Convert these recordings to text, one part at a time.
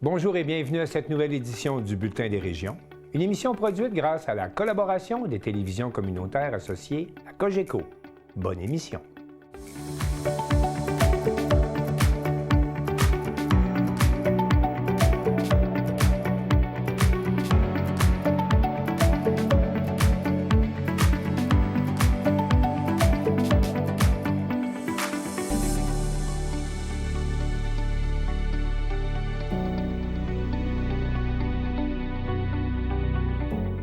Bonjour et bienvenue à cette nouvelle édition du Bulletin des régions, une émission produite grâce à la collaboration des télévisions communautaires associées à Cogeco. Bonne émission.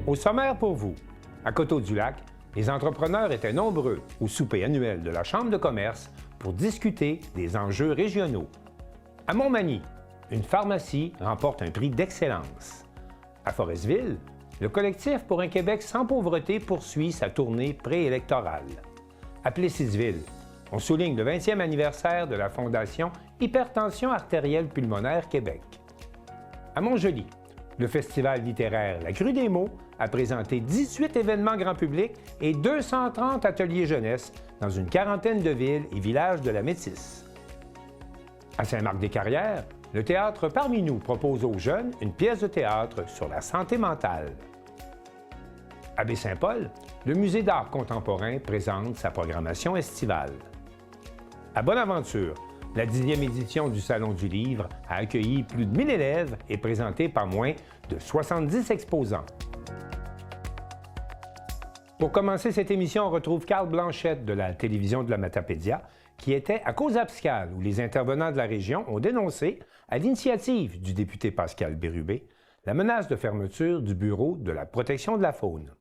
Au sommaire pour vous, à Coteau-du-Lac, les entrepreneurs étaient nombreux au souper annuel de la Chambre de commerce pour discuter des enjeux régionaux. À Montmagny, une pharmacie remporte un prix d'excellence. À Forestville, le collectif pour un Québec sans pauvreté poursuit sa tournée préélectorale. À Plessisville, on souligne le 20e anniversaire de la Fondation Hypertension artérielle pulmonaire Québec. À Montjoly, le festival littéraire La Crue des mots a présenté 18 événements grand public et 230 ateliers jeunesse dans une quarantaine de villes et villages de la Métisse. À Saint-Marc-des-Carrières, le théâtre Parmi nous propose aux jeunes une pièce de théâtre sur la santé mentale. À Baie-Saint-Paul, le Musée d'art contemporain présente sa programmation estivale. À Bonaventure, la 10e édition du Salon du livre a accueilli plus de 1000 élèves et présenté par moins de 70 exposants. Pour commencer cette émission, on retrouve Carl Blanchette de la télévision de la Matapédia, qui était à Causapscal, où les intervenants de la région ont dénoncé, à l'initiative du député Pascal Bérubé, la menace de fermeture du Bureau de la protection de la faune.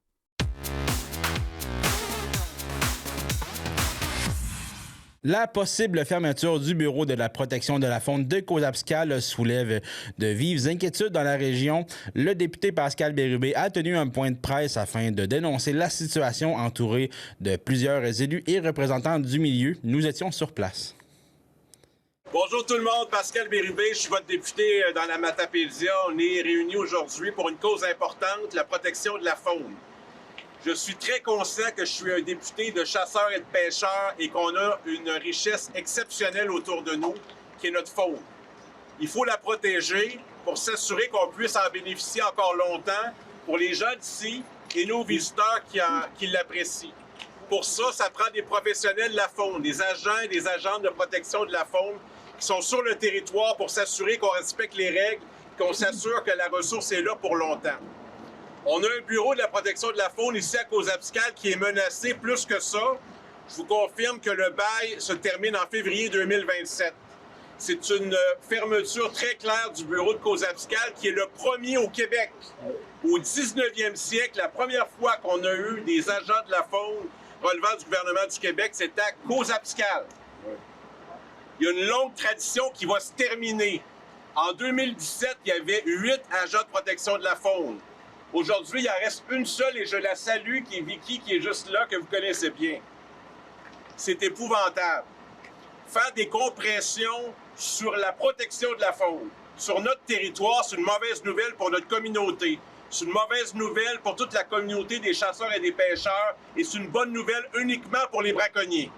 La possible fermeture du Bureau de la protection de la faune de Causapscal soulève de vives inquiétudes dans la région. Le député Pascal Bérubé a tenu un point de presse afin de dénoncer la situation entourée de plusieurs élus et représentants du milieu. Nous étions sur place. Bonjour tout le monde, Pascal Bérubé, je suis votre député dans la Matapédia. On est réunis aujourd'hui pour une cause importante, la protection de la faune. Je suis très conscient que je suis un député de chasseurs et de pêcheurs et qu'on a une richesse exceptionnelle autour de nous, qui est notre faune. Il faut la protéger pour s'assurer qu'on puisse en bénéficier encore longtemps pour les gens d'ici et nos visiteurs qui l'apprécient. Pour ça, ça prend des professionnels de la faune, des agents et des agentes de protection de la faune qui sont sur le territoire pour s'assurer qu'on respecte les règles, qu'on s'assure que la ressource est là pour longtemps. On a un bureau de la protection de la faune ici à Causapscal qui est menacé plus que ça. Je vous confirme que le bail se termine en février 2027. C'est une fermeture très claire du bureau de Causapscal qui est le premier au Québec. Au 19e siècle, la première fois qu'on a eu des agents de la faune relevant du gouvernement du Québec, c'était à Causapscal. Il y a une longue tradition qui va se terminer. En 2017, il y avait 8 agents de protection de la faune. Aujourd'hui, il en reste une seule et je la salue, qui est Vicky, qui est juste là, que vous connaissez bien. C'est épouvantable. Faire des compressions sur la protection de la faune, sur notre territoire, c'est une mauvaise nouvelle pour notre communauté. C'est une mauvaise nouvelle pour toute la communauté des chasseurs et des pêcheurs et c'est une bonne nouvelle uniquement pour les braconniers.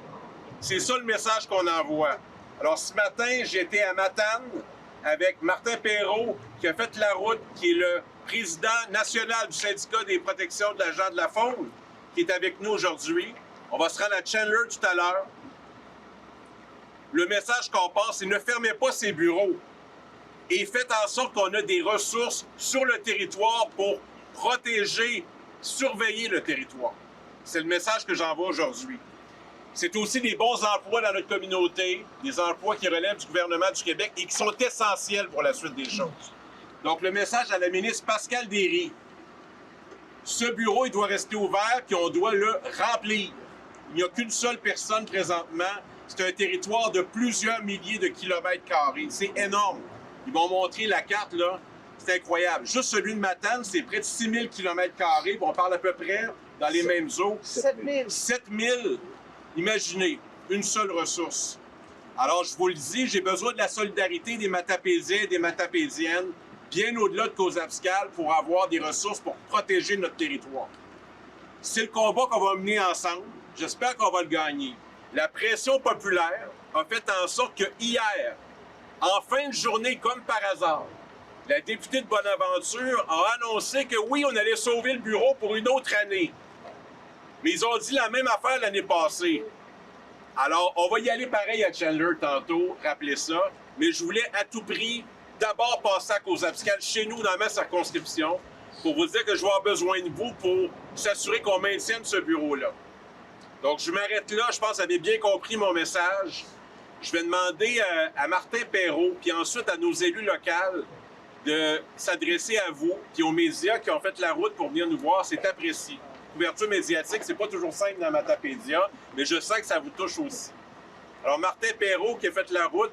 C'est ça le message qu'on envoie. Alors ce matin, j'étais à Matane avec Martin Perrault, qui a fait la route, qui est le président national du syndicat des protections de l'agent de la faune, qui est avec nous aujourd'hui. On va se rendre à Chandler tout à l'heure. Le message qu'on passe, c'est ne fermez pas ces bureaux et faites en sorte qu'on a des ressources sur le territoire pour protéger, surveiller le territoire. C'est le message que j'envoie aujourd'hui. C'est aussi des bons emplois dans notre communauté, des emplois qui relèvent du gouvernement du Québec et qui sont essentiels pour la suite des choses. Donc, le message à la ministre Pascal Derry, ce bureau, il doit rester ouvert, puis on doit le remplir. Il n'y a qu'une seule personne présentement. C'est un territoire de plusieurs milliers de kilomètres carrés. C'est énorme. Ils vont montrer la carte, là. C'est incroyable. Juste celui de Matane, c'est près de 6000 kilomètres carrés. On parle à peu près dans les mêmes eaux. 7000. 7000. Imaginez, une seule ressource. Alors, je vous le dis, j'ai besoin de la solidarité des Matapédiens et des Matapédiennes, bien au-delà de Causapscal, pour avoir des ressources pour protéger notre territoire. C'est le combat qu'on va mener ensemble. J'espère qu'on va le gagner. La pression populaire a fait en sorte que hier, en fin de journée, comme par hasard, la députée de Bonaventure a annoncé que oui, on allait sauver le bureau pour une autre année. Mais ils ont dit la même affaire l'année passée. Alors, on va y aller pareil à Chandler tantôt, rappelez ça. Mais je voulais à tout prix d'abord passer à Cause-Abscale chez nous dans ma circonscription pour vous dire que je vais avoir besoin de vous pour s'assurer qu'on maintienne ce bureau-là. Donc, je m'arrête là. Je pense que vous avez bien compris mon message. Je vais demander à Martin Perrault, puis ensuite à nos élus locaux, de s'adresser à vous, puis aux médias qui ont fait la route pour venir nous voir. C'est apprécié. Couverture médiatique, c'est pas toujours simple dans Matapédia, mais je sens que ça vous touche aussi. Alors, Martin Perrault, qui a fait la route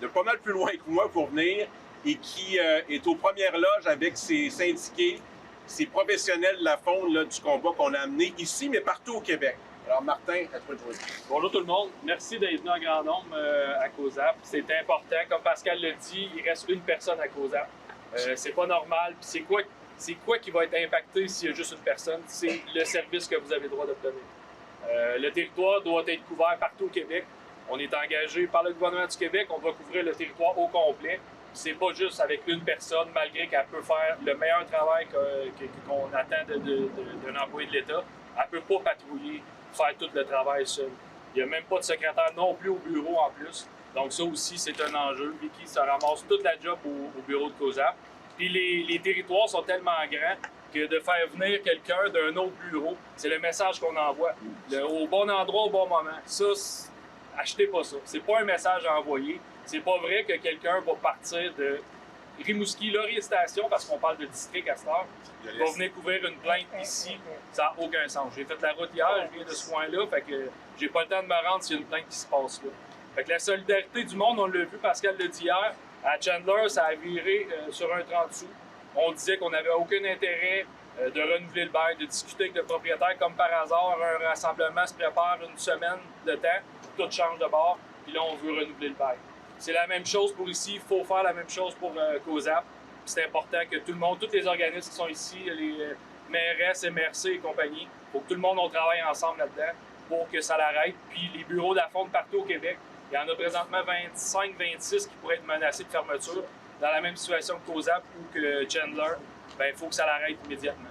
de pas mal plus loin que moi pour venir et qui est aux premières loges avec ses syndiqués, ses professionnels de la faune là, du combat qu'on a amené ici, mais partout au Québec. Alors, Martin, à toi de jouer. Bonjour tout le monde. Merci d'être venu en grand nombre à COSAP. C'est important. Comme Pascal l'a dit, il reste une personne à COSAP. C'est pas normal. Puis c'est quoi qui va être impacté s'il y a juste une personne? C'est le service que vous avez le droit d'obtenir. Le territoire doit être couvert partout au Québec. On est engagé par le gouvernement du Québec. On doit couvrir le territoire au complet. C'est pas juste avec une personne, malgré qu'elle peut faire le meilleur travail qu'on attend d'un employé de l'État. Elle peut pas patrouiller, faire tout le travail seul. Il n'y a même pas de secrétaire non plus au bureau en plus. Donc ça aussi, c'est un enjeu. Vicky, ça ramasse toute la job au bureau de COSAP. Puis les territoires sont tellement grands que de faire venir quelqu'un d'un autre bureau, c'est le message qu'on envoie. Au bon endroit, au bon moment. Ça, achetez pas ça. C'est pas un message à envoyer. C'est pas vrai que quelqu'un va partir de Rimouski, Laurier-Station, parce qu'on parle de district à cette heure, va venir couvrir une plainte ici. Ça n'a aucun sens. J'ai fait la route hier, je viens de ce coin-là, fait que j'ai pas le temps de me rendre s'il y a une plainte qui se passe là. Fait que la solidarité du monde, on l'a vu, Pascal l'a dit hier, à Chandler, ça a viré sur un 30 sous. On disait qu'on n'avait aucun intérêt de renouveler le bail, de discuter avec le propriétaire. Comme par hasard, un rassemblement se prépare une semaine de temps, tout change de bord, puis là, on veut renouveler le bail. C'est la même chose pour ici, il faut faire la même chose pour COSAP. C'est important que tout le monde, tous les organismes qui sont ici, les MRS, MRC et compagnie, il faut que tout le monde on travaille ensemble là-dedans pour que ça l'arrête. Puis les bureaux de la faune partout au Québec, il y en a présentement 25-26 qui pourraient être menacés de fermeture. Dans la même situation que COSAP ou que Chandler, ben, il faut que ça l'arrête immédiatement.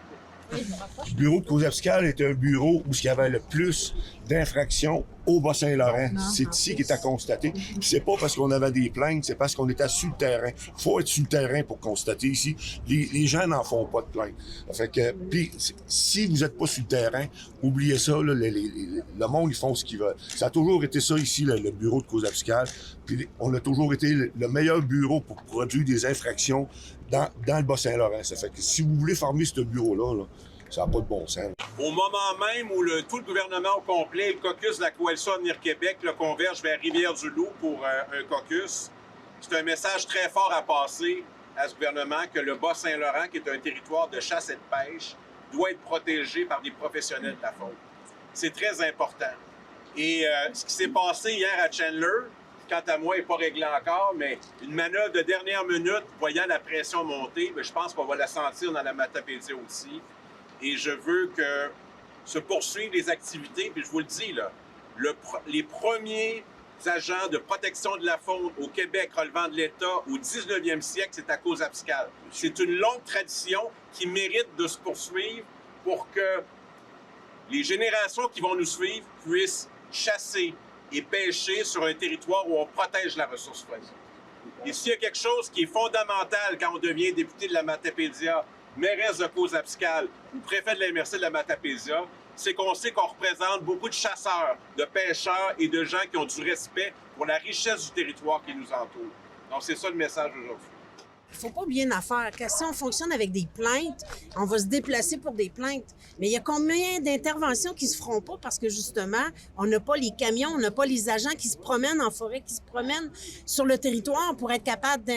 Le bureau de Cause-Abscale est un bureau où il y avait le plus d'infractions au Bas-Saint-Laurent. C'est ici qui est à constater. Puis c'est pas parce qu'on avait des plaintes, c'est parce qu'on était sur le terrain. Il faut être sur le terrain pour constater ici. Les gens n'en font pas de plaintes. Fait que, puis si vous n'êtes pas sur le terrain, oubliez ça, là, le monde, ils font ce qu'ils veulent. Ça a toujours été ça ici, le bureau de Cause-Abscale. Puis on a toujours été le meilleur bureau pour produire des infractions dans le Bas-Saint-Laurent. Ça fait que si vous voulez fermer ce bureau-là, là, ça n'a pas de bon sens. Au moment même où tout le gouvernement au complet, le caucus de la Coalition Avenir Québec, converge vers Rivière-du-Loup pour un caucus, c'est un message très fort à passer à ce gouvernement que le Bas-Saint-Laurent, qui est un territoire de chasse et de pêche, doit être protégé par des professionnels de la faune. C'est très important. Et ce qui s'est passé hier à Chandler, quant à moi, n'est pas réglé encore, mais une manœuvre de dernière minute, voyant la pression monter, je pense qu'on va la sentir dans la Matapédia aussi. Et je veux que se poursuivent les activités, puis je vous le dis, là, les premiers agents de protection de la faune au Québec relevant de l'État au 19e siècle, c'est à Cause-Abscale. C'est une longue tradition qui mérite de se poursuivre pour que les générations qui vont nous suivre puissent chasser et pêcher sur un territoire où on protège la ressource foncière. Et s'il y a quelque chose qui est fondamental quand on devient député de la Matapédia, mairesse de Cause-Abscale ou préfet de la MRC de la Matapédia, c'est qu'on sait qu'on représente beaucoup de chasseurs, de pêcheurs et de gens qui ont du respect pour la richesse du territoire qui nous entoure. Donc, c'est ça le message aujourd'hui. Il ne faut pas bien en faire. Car si on fonctionne avec des plaintes, on va se déplacer pour des plaintes. Mais il y a combien d'interventions qui ne se feront pas parce que, justement, on n'a pas les camions, on n'a pas les agents qui se promènent en forêt, qui se promènent sur le territoire pour être capable de...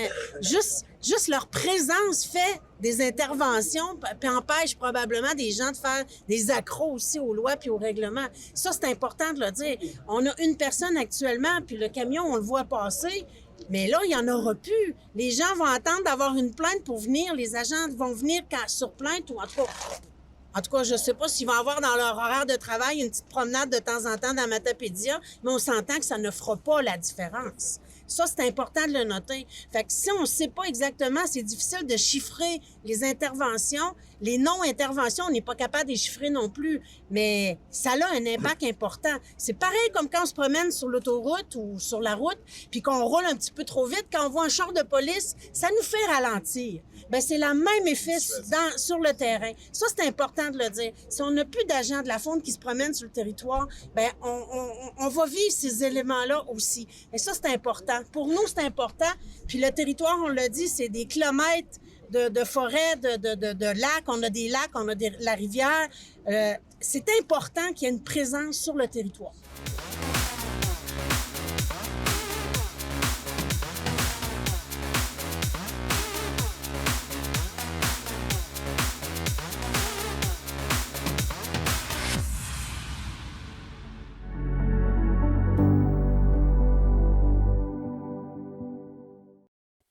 Juste leur présence fait des interventions puis empêche probablement des gens de faire des accros aussi aux lois puis aux règlements. Ça, c'est important de le dire. On a une personne actuellement, puis le camion, on le voit passer. Mais là, il n'y en aura plus. Les gens vont attendre d'avoir une plainte pour venir. Les agents vont venir sur plainte ou en tout cas, je ne sais pas s'ils vont avoir dans leur horaire de travail une petite promenade de temps en temps dans Matapédia, mais on s'entend que ça ne fera pas la différence. Ça, c'est important de le noter. Fait que si on ne sait pas exactement, c'est difficile de chiffrer les interventions. Les non-interventions, on n'est pas capable de les chiffrer non plus. Mais ça a un impact important. C'est pareil comme quand on se promène sur l'autoroute ou sur la route, puis qu'on roule un petit peu trop vite. Quand on voit un char de police, ça nous fait ralentir. Bien, c'est le même effet sur le terrain. Ça, c'est important de le dire. Si on n'a plus d'agents de la faune qui se promènent sur le territoire, bien, on va vivre ces éléments-là aussi. Et ça, c'est important. Pour nous, c'est important. Puis le territoire, on l'a dit, c'est des kilomètres de forêt, de lacs. On a des lacs, on a la rivière. C'est important qu'il y ait une présence sur le territoire.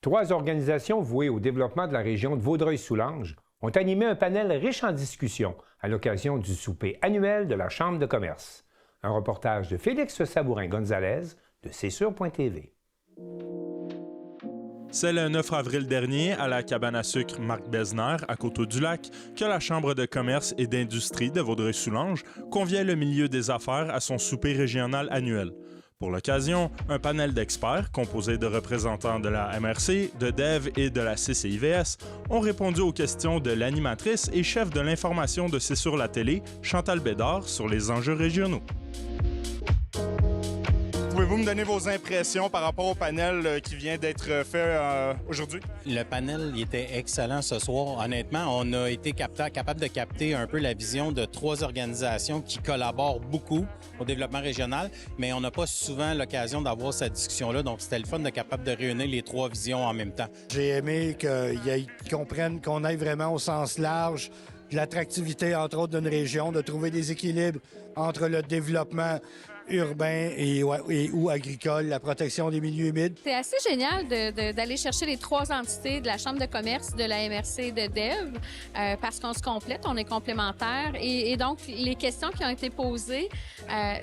Trois organisations vouées au développement de la région de Vaudreuil-Soulanges ont animé un panel riche en discussions à l'occasion du souper annuel de la Chambre de commerce. Un reportage de Félix Sabourin-Gonzalez de CSur.tv. C'est le 9 avril dernier, à la cabane à sucre Marc Besner, à Coteau-du-Lac, que la Chambre de commerce et d'industrie de Vaudreuil-Soulanges conviait le milieu des affaires à son souper régional annuel. Pour l'occasion, un panel d'experts composé de représentants de la MRC, de DEV et de la CCIVS ont répondu aux questions de l'animatrice et chef de l'information de C'est sur la télé, Chantal Bédard, sur les enjeux régionaux. Pouvez-vous me donner vos impressions par rapport au panel qui vient d'être fait aujourd'hui? Le panel il était excellent ce soir. Honnêtement, on a été capable de capter un peu la vision de trois organisations qui collaborent beaucoup au développement régional, mais on n'a pas souvent l'occasion d'avoir cette discussion-là. Donc, c'était le fun de capable de réunir les trois visions en même temps. J'ai aimé qu'ils comprennent qu'on aille vraiment au sens large de l'attractivité, entre autres, d'une région, de trouver des équilibres entre le développement urbain ou agricole, la protection des milieux humides. C'est assez génial d'aller chercher les trois entités de la Chambre de commerce, de la MRC et de DEV parce qu'on se complète, on est complémentaires et donc les questions qui ont été posées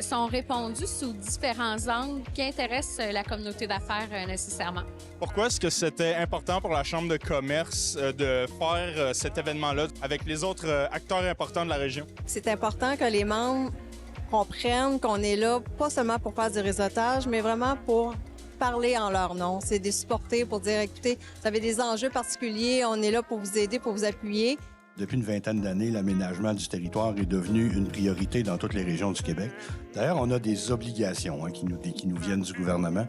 sont répondues sous différents angles qui intéressent la communauté d'affaires nécessairement. Pourquoi est-ce que c'était important pour la Chambre de commerce de faire cet événement-là avec les autres acteurs importants de la région? C'est important que les membres comprennent qu'on est là pas seulement pour faire du réseautage, mais vraiment pour parler en leur nom. C'est de supporter pour dire, écoutez, vous avez des enjeux particuliers, on est là pour vous aider, pour vous appuyer. Depuis une vingtaine d'années, l'aménagement du territoire est devenu une priorité dans toutes les régions du Québec. D'ailleurs, on a des obligations qui nous viennent du gouvernement.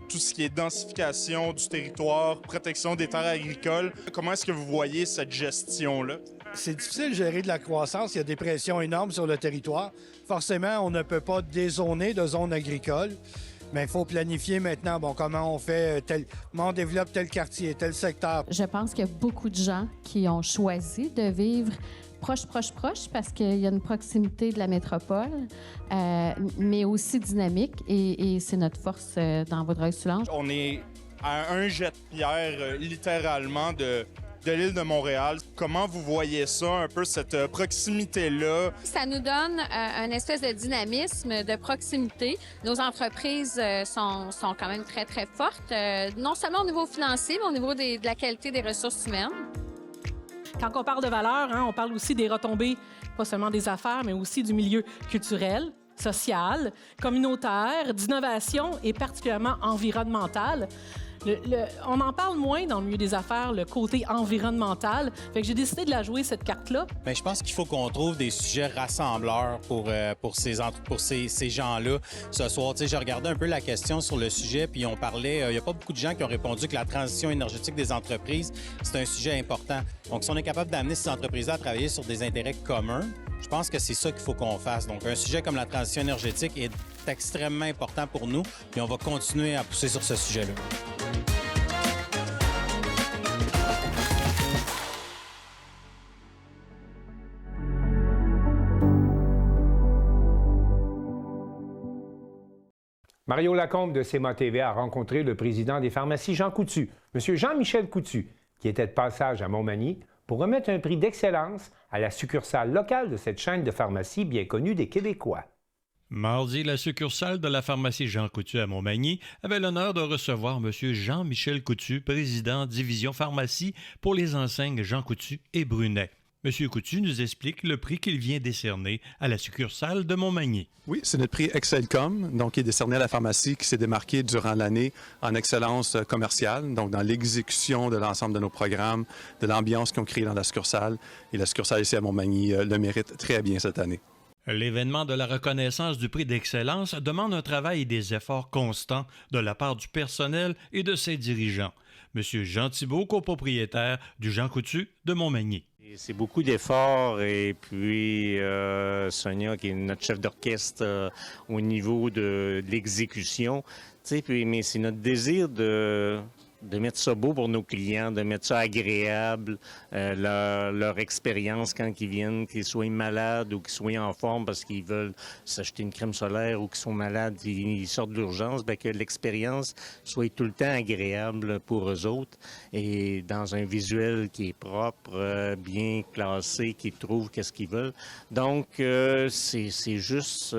Tout ce qui est densification du territoire, protection des terres agricoles, comment est-ce que vous voyez cette gestion-là? C'est difficile de gérer de la croissance. Il y a des pressions énormes sur le territoire. Forcément, on ne peut pas dézoner de zones agricoles, mais il faut planifier maintenant comment on fait comment on développe tel quartier, tel secteur. Je pense qu'il y a beaucoup de gens qui ont choisi de vivre proche parce qu'il y a une proximité de la métropole, mais aussi dynamique et c'est notre force dans Vaudreuil-Soulanges. On est à un jet de pierre, littéralement, de l'île de Montréal. Comment vous voyez ça, un peu cette proximité-là? Ça nous donne un espèce de dynamisme, de proximité. Nos entreprises sont quand même très, très fortes, non seulement au niveau financier, mais au niveau de la qualité des ressources humaines. Quand on parle de valeurs, on parle aussi des retombées, pas seulement des affaires, mais aussi du milieu culturel, social, communautaire, d'innovation et particulièrement environnemental. On en parle moins dans le milieu des affaires, le côté environnemental. Fait que j'ai décidé de la jouer, cette carte-là. Bien, je pense qu'il faut qu'on trouve des sujets rassembleurs pour ces gens-là. Ce soir, tu sais, j'ai regardé un peu la question sur le sujet, puis on parlait, il n'y a pas beaucoup de gens qui ont répondu que la transition énergétique des entreprises, c'est un sujet important. Donc, si on est capable d'amener ces entreprises-là à travailler sur des intérêts communs, je pense que c'est ça qu'il faut qu'on fasse. Donc, un sujet comme la transition énergétique est extrêmement important pour nous, puis on va continuer à pousser sur ce sujet-là. Mario Lacombe de CMA TV a rencontré le président des pharmacies, Jean Coutu, M. Jean-Michel Coutu, qui était de passage à Montmagny pour remettre un prix d'excellence à la succursale locale de cette chaîne de pharmacies bien connue des Québécois. Mardi, la succursale de la pharmacie Jean Coutu à Montmagny avait l'honneur de recevoir M. Jean-Michel Coutu, président division pharmacie pour les enseignes Jean Coutu et Brunet. M. Coutu nous explique le prix qu'il vient décerner à la succursale de Montmagny. Oui, c'est notre prix Excelcom, donc qui est décerné à la pharmacie qui s'est démarquée durant l'année en excellence commerciale, donc dans l'exécution de l'ensemble de nos programmes, de l'ambiance qu'ils ont créée dans la succursale. Et la succursale ici à Montmagny le mérite très bien cette année. L'événement de la reconnaissance du prix d'excellence demande un travail et des efforts constants de la part du personnel et de ses dirigeants. M. Jean Thibault, copropriétaire du Jean Coutu de Montmagny. C'est beaucoup d'efforts et puis Sonia, qui est notre chef d'orchestre au niveau de l'exécution, mais c'est notre désir de mettre ça beau pour nos clients, de mettre ça agréable, leur expérience quand ils viennent, qu'ils soient malades ou qu'ils soient en forme parce qu'ils veulent s'acheter une crème solaire ou qu'ils sont malades, ils sortent d'urgence, que l'expérience soit tout le temps agréable pour eux autres et dans un visuel qui est propre, bien classé, qu'ils trouvent qu'est-ce qu'ils veulent. Donc, c'est juste,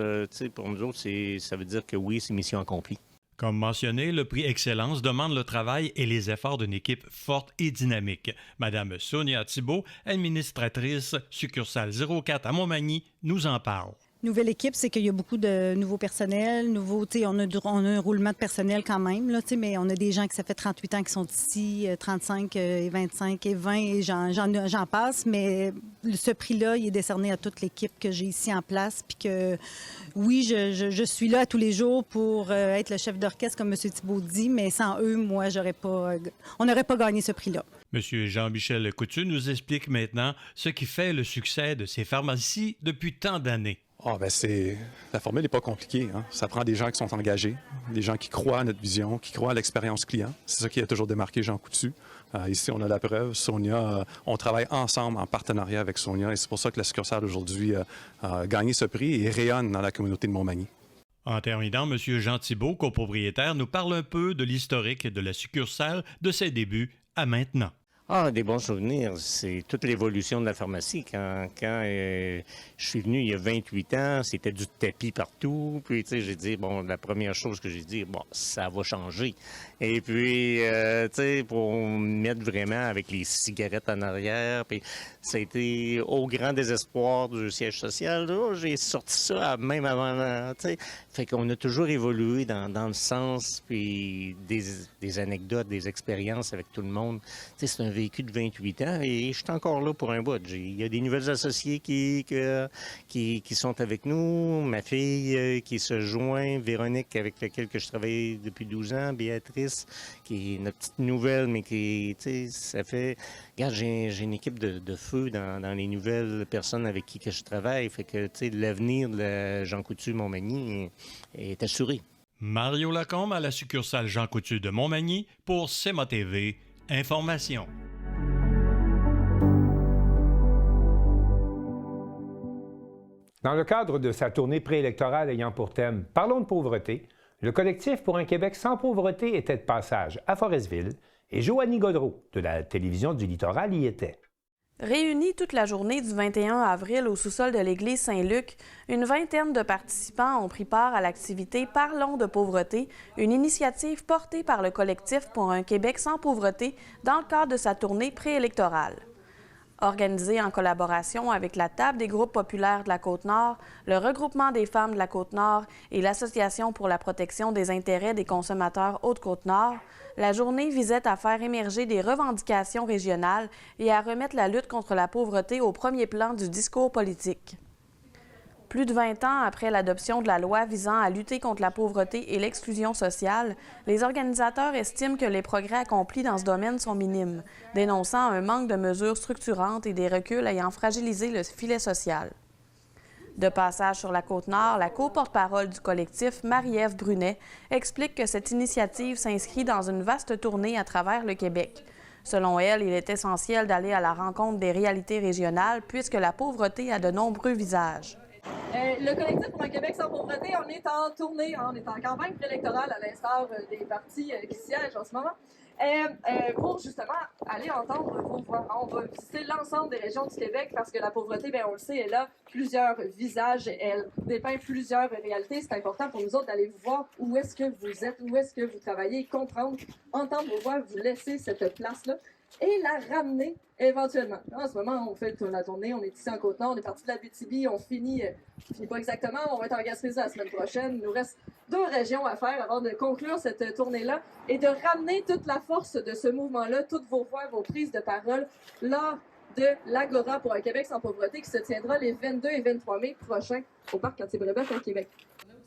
pour nous autres, ça veut dire que oui, c'est mission accomplie. Comme mentionné, le prix Excellence demande le travail et les efforts d'une équipe forte et dynamique. Madame Sonia Thibault, administratrice succursale 04 à Montmagny, nous en parle. Nouvelle équipe, c'est qu'il y a beaucoup de nouveaux personnels, on a un roulement de personnel quand même, là, mais on a des gens qui ça fait 38 ans qui sont ici, 35 et 25 et 20 et j'en passe, mais ce prix-là, il est décerné à toute l'équipe que j'ai ici en place, puis que oui, je suis là tous les jours pour être le chef d'orchestre, comme M. Thibault dit, mais sans eux, moi, on n'aurait pas gagné ce prix-là. M. Jean-Michel Coutu nous explique maintenant ce qui fait le succès de ces pharmacies depuis tant d'années. La formule n'est pas compliquée. Hein? Ça prend des gens qui sont engagés, des gens qui croient à notre vision, qui croient à l'expérience client. C'est ça qui a toujours démarqué Jean Coutu. Ici, on a la preuve. Sonia, on travaille ensemble en partenariat avec Sonia et c'est pour ça que la succursale aujourd'hui a gagné ce prix et rayonne dans la communauté de Montmagny. En terminant, M. Jean Thibault, copropriétaire, nous parle un peu de l'historique de la succursale de ses débuts à maintenant. Des bons souvenirs. C'est toute l'évolution de la pharmacie. Quand je suis venu il y a 28 ans, c'était du tapis partout. Puis, j'ai dit, la première chose que j'ai dit, ça va changer. Et puis, pour mettre vraiment avec les cigarettes en arrière, puis ça a été au grand désespoir du siège social. Là, j'ai sorti ça même avant, Fait qu'on a toujours évolué dans le sens, puis des anecdotes, des expériences avec tout le monde. C'est un vécu de 28 ans et je suis encore là pour un bout. Il y a des nouvelles associées qui sont avec nous. Ma fille qui se joint, Véronique, avec laquelle je travaille depuis 12 ans, Béatrice, qui est notre petite nouvelle, mais qui, ça fait... Regarde, j'ai une équipe de feu dans les nouvelles personnes avec qui je travaille. Fait que, l'avenir de Jean Coutu Montmagny est assuré. Mario Lacombe à la succursale Jean Coutu de Montmagny pour CMA TV Information. Dans le cadre de sa tournée préélectorale ayant pour thème « Parlons de pauvreté », le collectif pour un Québec sans pauvreté était de passage à Forestville et Joanie Godreau de la télévision du Littoral y était. Réunis toute la journée du 21 avril au sous-sol de l'église Saint-Luc, une vingtaine de participants ont pris part à l'activité Parlons de pauvreté, une initiative portée par le collectif pour un Québec sans pauvreté dans le cadre de sa tournée préélectorale. Organisée en collaboration avec la Table des groupes populaires de la Côte-Nord, le Regroupement des femmes de la Côte-Nord et l'Association pour la protection des intérêts des consommateurs Haute-Côte-Nord, la journée visait à faire émerger des revendications régionales et à remettre la lutte contre la pauvreté au premier plan du discours politique. Plus de 20 ans après l'adoption de la loi visant à lutter contre la pauvreté et l'exclusion sociale, les organisateurs estiment que les progrès accomplis dans ce domaine sont minimes, dénonçant un manque de mesures structurantes et des reculs ayant fragilisé le filet social. De passage sur la Côte-Nord, la co-porte-parole du collectif, Marie-Ève Brunet, explique que cette initiative s'inscrit dans une vaste tournée à travers le Québec. Selon elle, il est essentiel d'aller à la rencontre des réalités régionales puisque la pauvreté a de nombreux visages. Le collectif pour un Québec sans pauvreté, on est en tournée, on est en campagne préélectorale à l'instar des partis qui siègent en ce moment. pour justement aller entendre vos voix. On va visiter l'ensemble des régions du Québec parce que la pauvreté, bien, on le sait, elle a plusieurs visages, elle dépeint plusieurs réalités. C'est important pour nous autres d'aller vous voir où est-ce que vous êtes, où est-ce que vous travaillez, comprendre, entendre vos voix, vous laisser cette place-là et la ramener éventuellement. En ce moment, on fait la tournée, on est ici en Côte-Nord, on est parti de la BTB, on finit pas exactement, on va être en Gaspésie la semaine prochaine. Il nous reste 2 régions à faire avant de conclure cette tournée-là et de ramener toute la force de ce mouvement-là, toutes vos voix, vos prises de parole lors de l'Agora pour un Québec sans pauvreté qui se tiendra les 22 et 23 mai prochains au Parc Cartier-Brébeuf à Québec.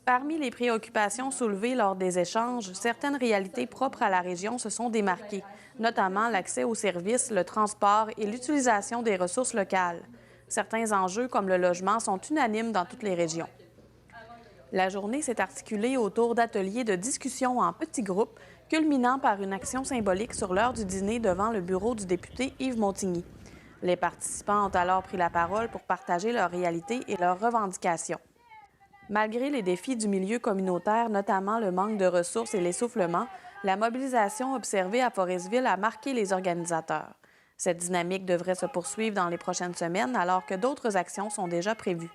Parmi les préoccupations soulevées lors des échanges, certaines réalités propres à la région se sont démarquées, notamment l'accès aux services, le transport et l'utilisation des ressources locales. Certains enjeux, comme le logement, sont unanimes dans toutes les régions. La journée s'est articulée autour d'ateliers de discussion en petits groupes, culminant par une action symbolique sur l'heure du dîner devant le bureau du député Yves Montigny. Les participants ont alors pris la parole pour partager leurs réalités et leurs revendications. Malgré les défis du milieu communautaire, notamment le manque de ressources et l'essoufflement, la mobilisation observée à Forestville a marqué les organisateurs. Cette dynamique devrait se poursuivre dans les prochaines semaines alors que d'autres actions sont déjà prévues.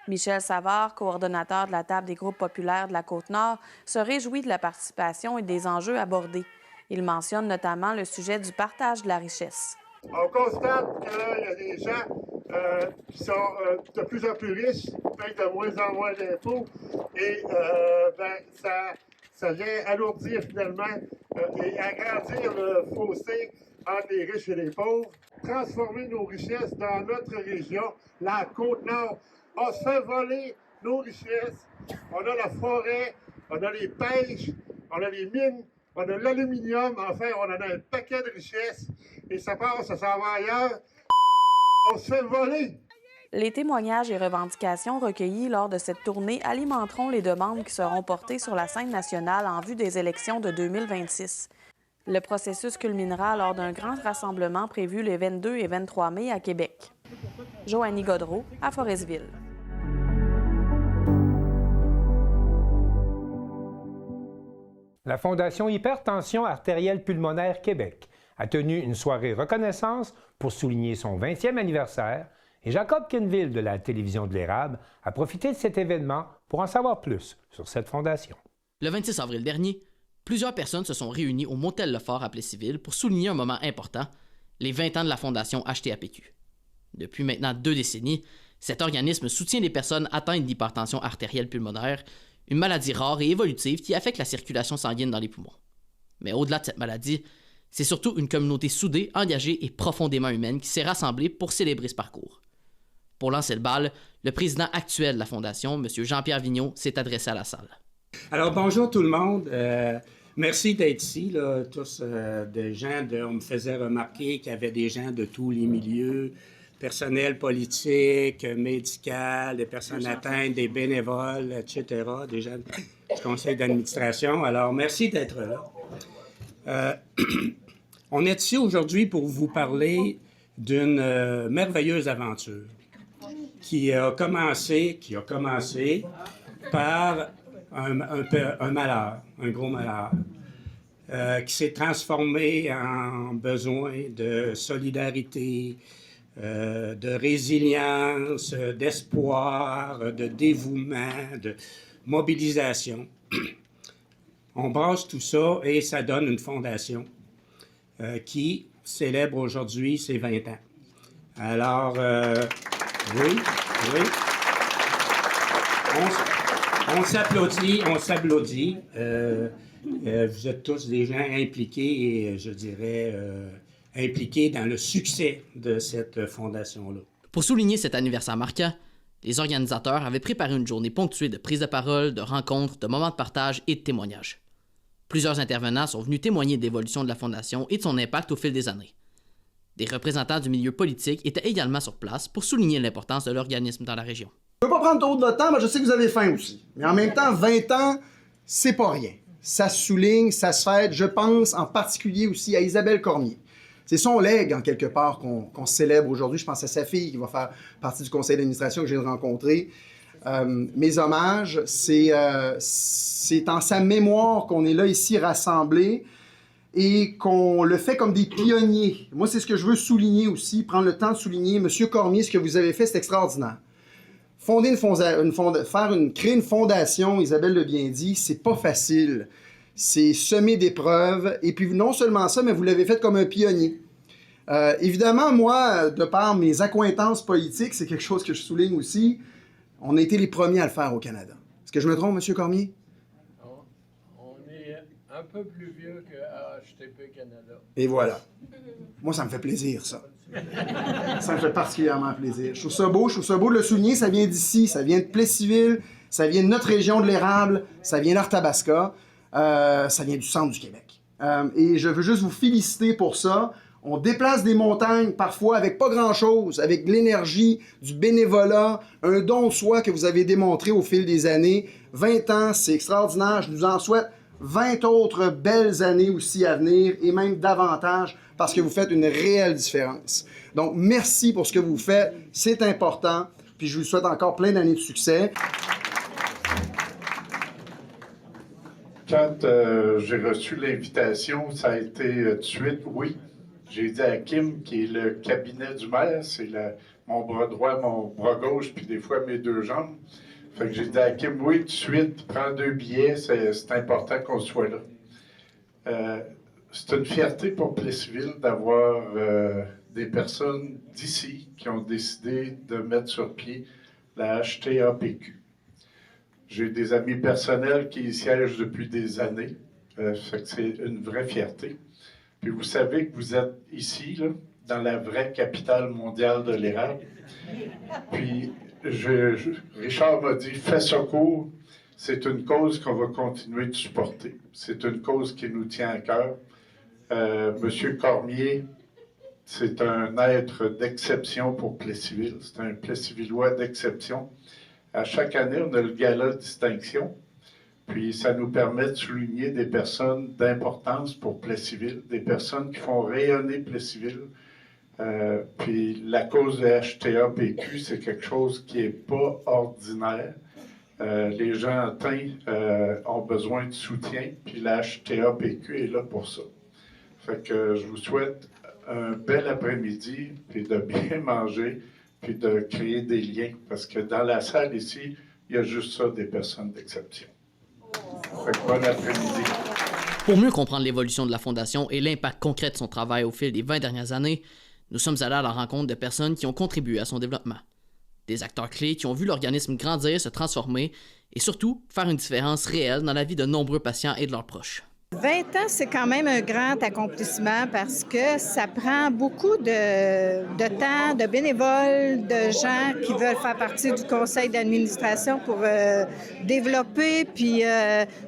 Michel Savard, coordonnateur de la Table des groupes populaires de la Côte-Nord, se réjouit de la participation et des enjeux abordés. Il mentionne notamment le sujet du partage de la richesse. On constate qu'il y a des gens qui sont de plus en plus riches, payent de moins en moins d'impôts, et ça vient alourdir finalement et agrandir le fossé entre les riches et les pauvres. Transformer nos richesses dans notre région, la Côte-Nord. On se fait voler nos richesses. On a la forêt, on a les pêches, on a les mines, on a l'aluminium. Enfin, on en a un paquet de richesses. Et ça passe, ça s'en va ailleurs. On se fait voler. Les témoignages et revendications recueillis lors de cette tournée alimenteront les demandes qui seront portées sur la scène nationale en vue des élections de 2026. Le processus culminera lors d'un grand rassemblement prévu les 22 et 23 mai à Québec. Joannie Godreau, à Forestville. La Fondation Hypertension artérielle pulmonaire Québec a tenu une soirée reconnaissance pour souligner son 20e anniversaire et Jacob Kenville de la Télévision de l'Érable a profité de cet événement pour en savoir plus sur cette fondation. Le 26 avril dernier, plusieurs personnes se sont réunies au Motel Lefort à Plessisville pour souligner un moment important, les 20 ans de la Fondation HTAPQ. Depuis maintenant 2 décennies, cet organisme soutient les personnes atteintes d'hypertension artérielle pulmonaire, une maladie rare et évolutive qui affecte la circulation sanguine dans les poumons. Mais au-delà de cette maladie, c'est surtout une communauté soudée, engagée et profondément humaine qui s'est rassemblée pour célébrer ce parcours. Pour lancer le bal, le président actuel de la Fondation, M. Jean-Pierre Vigneault, s'est adressé à la salle. Alors, bonjour tout le monde. Merci d'être ici, là, tous des gens. On me faisait remarquer qu'il y avait des gens de tous les milieux, personnel politique, médical, des personnes atteintes, des bénévoles, etc., des gens du conseil d'administration. Alors, merci d'être là. On est ici aujourd'hui pour vous parler d'une merveilleuse aventure qui a commencé par un malheur, un gros malheur, qui s'est transformé en besoin de solidarité, de résilience, d'espoir, de dévouement, de mobilisation. On brasse tout ça et ça donne une fondation qui célèbre aujourd'hui ses 20 ans. Alors, oui. On s'applaudit. Vous êtes tous des gens impliqués et, je dirais, impliqués dans le succès de cette fondation-là. Pour souligner cet anniversaire marquant, les organisateurs avaient préparé une journée ponctuée de prises de parole, de rencontres, de moments de partage et de témoignages. Plusieurs intervenants sont venus témoigner de l'évolution de la Fondation et de son impact au fil des années. Des représentants du milieu politique étaient également sur place pour souligner l'importance de l'organisme dans la région. Je ne veux pas prendre trop de votre temps, mais je sais que vous avez faim aussi. Mais en même temps, 20 ans, c'est pas rien. Ça se souligne, ça se fête. Je pense en particulier aussi à Isabelle Cormier. C'est son legs, en quelque part, qu'on célèbre aujourd'hui. Je pense à sa fille qui va faire partie du conseil d'administration que je viens de rencontrer. Mes hommages, c'est en sa mémoire qu'on est là ici rassemblés. et qu'on le fait comme des pionniers. Moi, c'est ce que je veux souligner aussi, prendre le temps de souligner. Monsieur Cormier, ce que vous avez fait, c'est extraordinaire. Créer une fondation, Isabelle l'a bien dit, c'est pas facile. C'est semé d'épreuves. Et puis, non seulement ça, mais vous l'avez fait comme un pionnier. Évidemment, moi, de par mes accointances politiques, c'est quelque chose que je souligne aussi, on a été les premiers à le faire au Canada. Est-ce que je me trompe, M. Cormier? On est un peu plus vieux que HTP Canada. Et voilà. Moi, ça me fait plaisir, ça. Ça me fait particulièrement plaisir. Je trouve ça beau de le souligner. Ça vient d'ici, ça vient de Plessisville, ça vient de notre région de l'Érable, ça vient d'Arthabasca, ça vient du centre du Québec. Et je veux juste vous féliciter pour ça. On déplace des montagnes parfois avec pas grand-chose, avec de l'énergie, du bénévolat, un don de soi que vous avez démontré au fil des années. 20 ans, c'est extraordinaire. Je vous en souhaite 20 autres belles années aussi à venir et même davantage parce que vous faites une réelle différence. Donc, merci pour ce que vous faites. C'est important. Puis je vous souhaite encore plein d'années de succès. Quand j'ai reçu l'invitation, ça a été tout de suite oui. J'ai dit à Kim, qui est le cabinet du maire, c'est mon bras droit, mon bras gauche, puis des fois mes deux jambes. Fait que j'ai dit à Kim, oui, tout de suite, prends 2 billets, c'est important qu'on soit là. C'est une fierté pour Plessisville d'avoir des personnes d'ici qui ont décidé de mettre sur pied la HTAPQ. J'ai des amis personnels qui y siègent depuis des années. Fait que c'est une vraie fierté. Puis vous savez que vous êtes ici, là, dans la vraie capitale mondiale de l'érable. Puis Richard m'a dit, fais secours, c'est une cause qu'on va continuer de supporter. C'est une cause qui nous tient à cœur. Monsieur Cormier, c'est un être d'exception pour Plessisville. C'est un Plessisvillois d'exception. À chaque année, on a le gala de distinction. Puis ça nous permet de souligner des personnes d'importance pour Plessisville, des personnes qui font rayonner Plessisville. Puis la cause de HTAPQ, c'est quelque chose qui n'est pas ordinaire. Les gens atteints ont besoin de soutien, puis la HTAPQ est là pour ça. Fait que je vous souhaite un bel après-midi, puis de bien manger, puis de créer des liens. Parce que dans la salle ici, il y a juste ça, des personnes d'exception. Fait que bon après-midi. Pour mieux comprendre l'évolution de la Fondation et l'impact concret de son travail au fil des 20 dernières années, nous sommes allés à la rencontre de personnes qui ont contribué à son développement. Des acteurs clés qui ont vu l'organisme grandir, se transformer et surtout faire une différence réelle dans la vie de nombreux patients et de leurs proches. 20 ans, c'est quand même un grand accomplissement parce que ça prend beaucoup de temps, de bénévoles, de gens qui veulent faire partie du conseil d'administration pour développer puis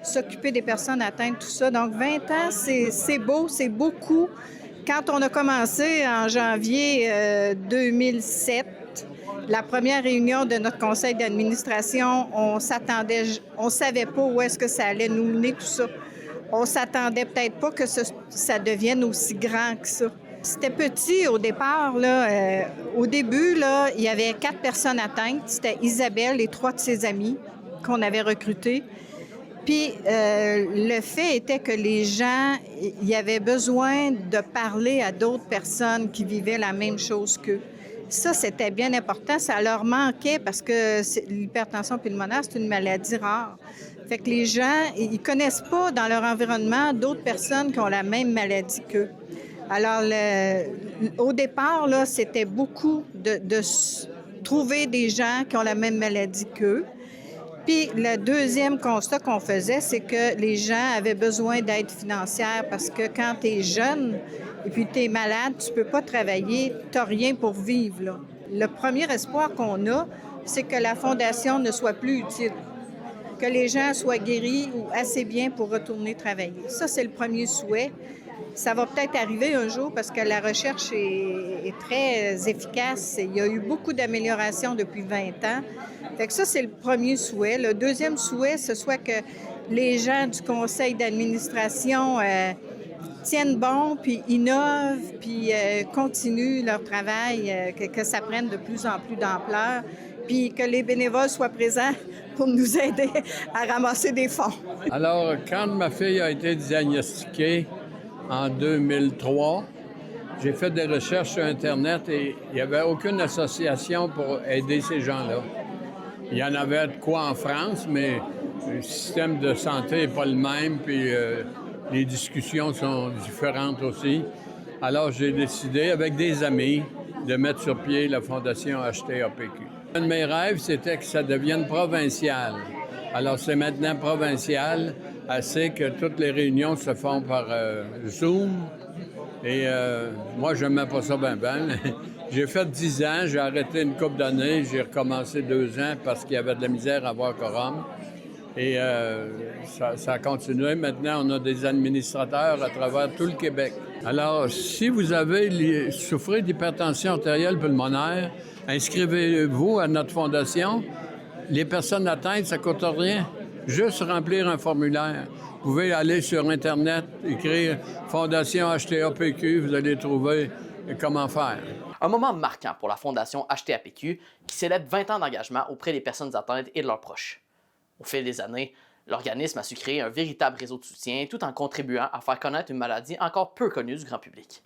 s'occuper des personnes atteintes, tout ça. Donc, 20 ans, c'est beau, c'est beaucoup. Quand on a commencé en janvier 2007, la première réunion de notre conseil d'administration, on savait pas où est-ce que ça allait nous mener, tout ça. On s'attendait peut-être pas que ça devienne aussi grand que ça. C'était petit au départ, là. Au début, là, il y avait 4 personnes atteintes. C'était Isabelle et 3 de ses amis qu'on avait recrutés. Puis le fait était que les gens, il y avait besoin de parler à d'autres personnes qui vivaient la même chose qu'eux. Ça, c'était bien important. Ça leur manquait parce que l'hypertension pulmonaire, c'est une maladie rare. Fait que les gens, ils connaissent pas dans leur environnement d'autres personnes qui ont la même maladie qu'eux. Alors, au départ, là, c'était beaucoup de trouver des gens qui ont la même maladie qu'eux. Puis, le deuxième constat qu'on faisait, c'est que les gens avaient besoin d'aide financière parce que quand tu es jeune et puis tu es malade, tu peux pas travailler, tu n'as rien pour vivre, là. Le premier espoir qu'on a, c'est que la Fondation ne soit plus utile, que les gens soient guéris ou assez bien pour retourner travailler. Ça, c'est le premier souhait. Ça va peut-être arriver un jour parce que la recherche est très efficace. Il y a eu beaucoup d'améliorations depuis 20 ans. Fait que ça, c'est le premier souhait. Le deuxième souhait, ce soit que les gens du conseil d'administration tiennent bon, puis innovent, puis continuent leur travail, que ça prenne de plus en plus d'ampleur, puis que les bénévoles soient présents pour nous aider à ramasser des fonds. Alors, quand ma fille a été diagnostiquée, en 2003. J'ai fait des recherches sur Internet et il n'y avait aucune association pour aider ces gens-là. Il y en avait de quoi en France, mais le système de santé n'est pas le même, puis les discussions sont différentes aussi. Alors, j'ai décidé, avec des amis, de mettre sur pied la Fondation HTAPQ. Un de mes rêves, c'était que ça devienne provincial. Alors, c'est maintenant provincial, assez que toutes les réunions se font par Zoom. Et moi, je n'aimais pas ça bien. J'ai fait 10 ans, j'ai arrêté une couple d'années, j'ai recommencé 2 ans parce qu'il y avait de la misère à avoir quorum. Et ça a continué. Maintenant, on a des administrateurs à travers tout le Québec. Alors, si vous souffrez d'hypertension artérielle pulmonaire, inscrivez-vous à notre fondation. Les personnes atteintes, ça ne coûte rien. Juste remplir un formulaire. Vous pouvez aller sur Internet, écrire Fondation HTAPQ, vous allez trouver comment faire. Un moment marquant pour la Fondation HTAPQ qui célèbre 20 ans d'engagement auprès des personnes atteintes et de leurs proches. Au fil des années, l'organisme a su créer un véritable réseau de soutien tout en contribuant à faire connaître une maladie encore peu connue du grand public.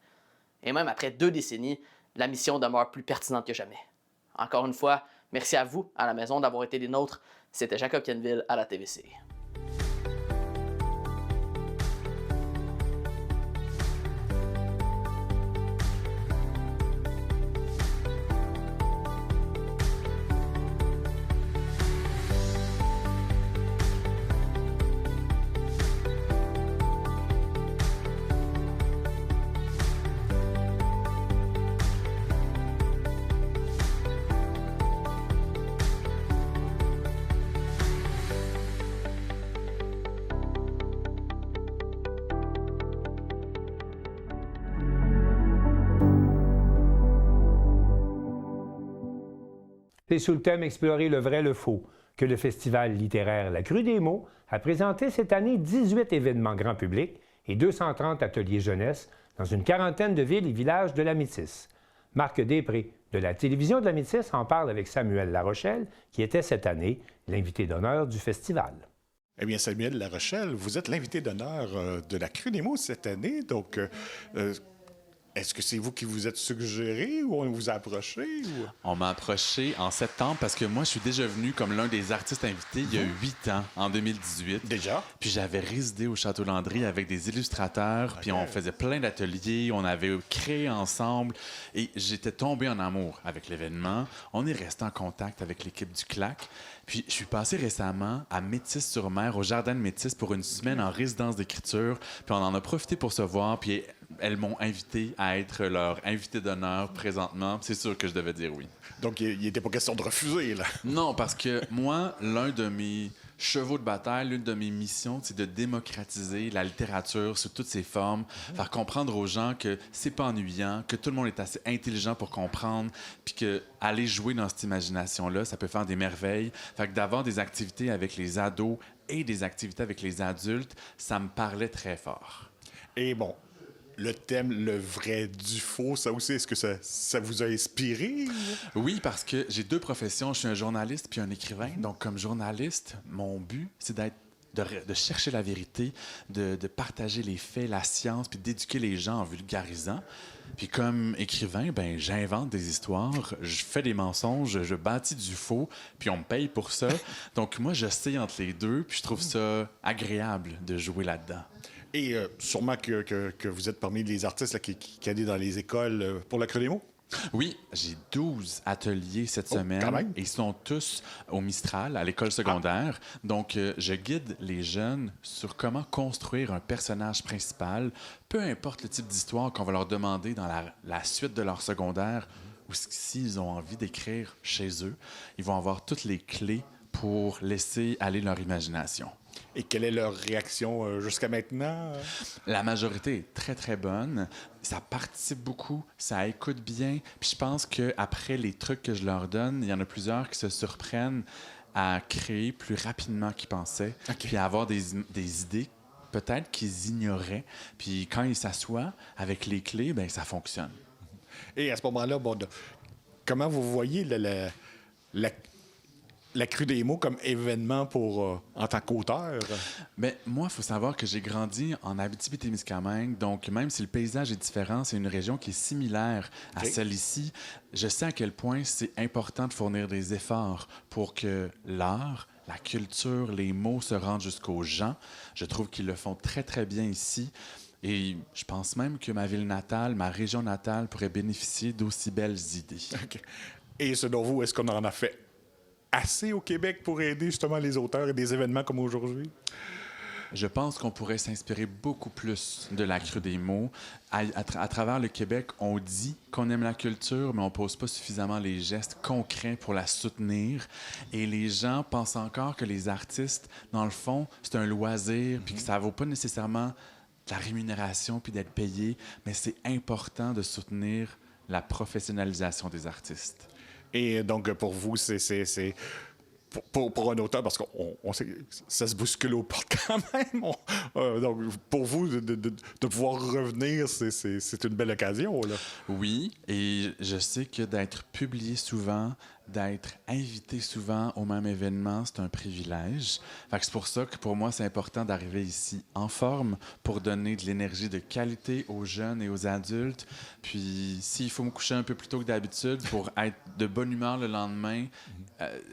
Et même après 2 décennies, la mission demeure plus pertinente que jamais. Encore une fois, merci à vous, à la maison, d'avoir été des nôtres. C'était Jacob Kenville à la TVC. C'est sous le thème « Explorer le vrai, le faux » que le festival littéraire La Crue des mots a présenté cette année 18 événements grand public et 230 ateliers jeunesse dans une quarantaine de villes et villages de la Métisse. Marc Després de la télévision de la Métisse en parle avec Samuel Larochelle, qui était cette année l'invité d'honneur du festival. Eh bien, Samuel Larochelle, vous êtes l'invité d'honneur de La Crue des mots cette année, donc... Est-ce que c'est vous qui vous êtes suggéré ou on vous a approché? Ou... On m'a approché en septembre parce que moi, je suis déjà venu comme l'un des artistes invités il y a 8 ans, en 2018. Déjà? Puis j'avais résidé au Château Landry avec des illustrateurs, puis on faisait plein d'ateliers, on avait créé ensemble et j'étais tombé en amour avec l'événement. On est resté en contact avec l'équipe du CLAC. Puis je suis passé récemment à Métis-sur-Mer, au Jardin de Métis, pour une semaine en résidence d'écriture. Puis on en a profité pour se voir, puis elles m'ont invité à être leur invité d'honneur présentement. C'est sûr que je devais dire oui. Donc, il n'était pas question de refuser, là? Non, parce que moi, l'un de mes chevaux de bataille, l'une de mes missions, c'est de démocratiser la littérature sous toutes ses formes, faire comprendre aux gens que c'est pas ennuyant, que tout le monde est assez intelligent pour comprendre, puis que aller jouer dans cette imagination-là, ça peut faire des merveilles. Fait que d'avoir des activités avec les ados et des activités avec les adultes, ça me parlait très fort. Et bon, le thème, le vrai du faux, ça aussi, est-ce que ça vous a inspiré? Oui, parce que j'ai 2 professions. Je suis un journaliste puis un écrivain. Donc, comme journaliste, mon but, c'est de chercher la vérité, de partager les faits, la science, puis d'éduquer les gens en vulgarisant. Puis comme écrivain, ben j'invente des histoires, je fais des mensonges, je bâtis du faux, puis on me paye pour ça. Donc moi, je sais entre les deux, puis je trouve ça agréable de jouer là-dedans. Et sûrement que vous êtes parmi les artistes là, qui allaient dans les écoles pour La Crue des mots? Oui, j'ai 12 ateliers cette semaine et ils sont tous au Mistral, à l'école secondaire. Donc, je guide les jeunes sur comment construire un personnage principal, peu importe le type d'histoire qu'on va leur demander dans la suite de leur secondaire ou s'ils ont envie d'écrire chez eux. Ils vont avoir toutes les clés pour laisser aller leur imagination. Et quelle est leur réaction jusqu'à maintenant? La majorité est très, très bonne. Ça participe beaucoup, ça écoute bien. Puis je pense qu'après les trucs que je leur donne, il y en a plusieurs qui se surprennent à créer plus rapidement qu'ils pensaient, puis à avoir des idées peut-être qu'ils ignoraient. Puis quand ils s'assoient avec les clés, bien, ça fonctionne. Et à ce moment-là, bon, comment vous voyez la Crue des mots comme événement pour en tant qu'auteur? Bien, moi, il faut savoir que j'ai grandi en Abitibi-Témiscamingue, donc même si le paysage est différent, c'est une région qui est similaire à celle ici. Je sais à quel point c'est important de fournir des efforts pour que l'art, la culture, les mots se rendent jusqu'aux gens. Je trouve qu'ils le font très, très bien ici. Et je pense même que ma ville natale, ma région natale pourrait bénéficier d'aussi belles idées. OK. Et selon vous, est-ce qu'on en a fait assez au Québec pour aider justement les auteurs et des événements comme aujourd'hui? Je pense qu'on pourrait s'inspirer beaucoup plus de la Crue des mots. À travers le Québec, on dit qu'on aime la culture, mais on ne pose pas suffisamment les gestes concrets pour la soutenir. Et les gens pensent encore que les artistes, dans le fond, c'est un loisir, puis que ça ne vaut pas nécessairement de la rémunération puis d'être payé, mais c'est important de soutenir la professionnalisation des artistes. Et donc, pour vous, c'est pour un auteur, parce qu'on sait que ça se bouscule aux portes quand même. Donc, pour vous, de pouvoir revenir, c'est une belle occasion, là. Oui, et je sais que d'être publié souvent, d'être invité souvent au même événement, c'est un privilège. Fait que c'est pour ça que pour moi, c'est important d'arriver ici en forme pour donner de l'énergie de qualité aux jeunes et aux adultes. Puis, s'il faut me coucher un peu plus tôt que d'habitude pour être de bonne humeur le lendemain,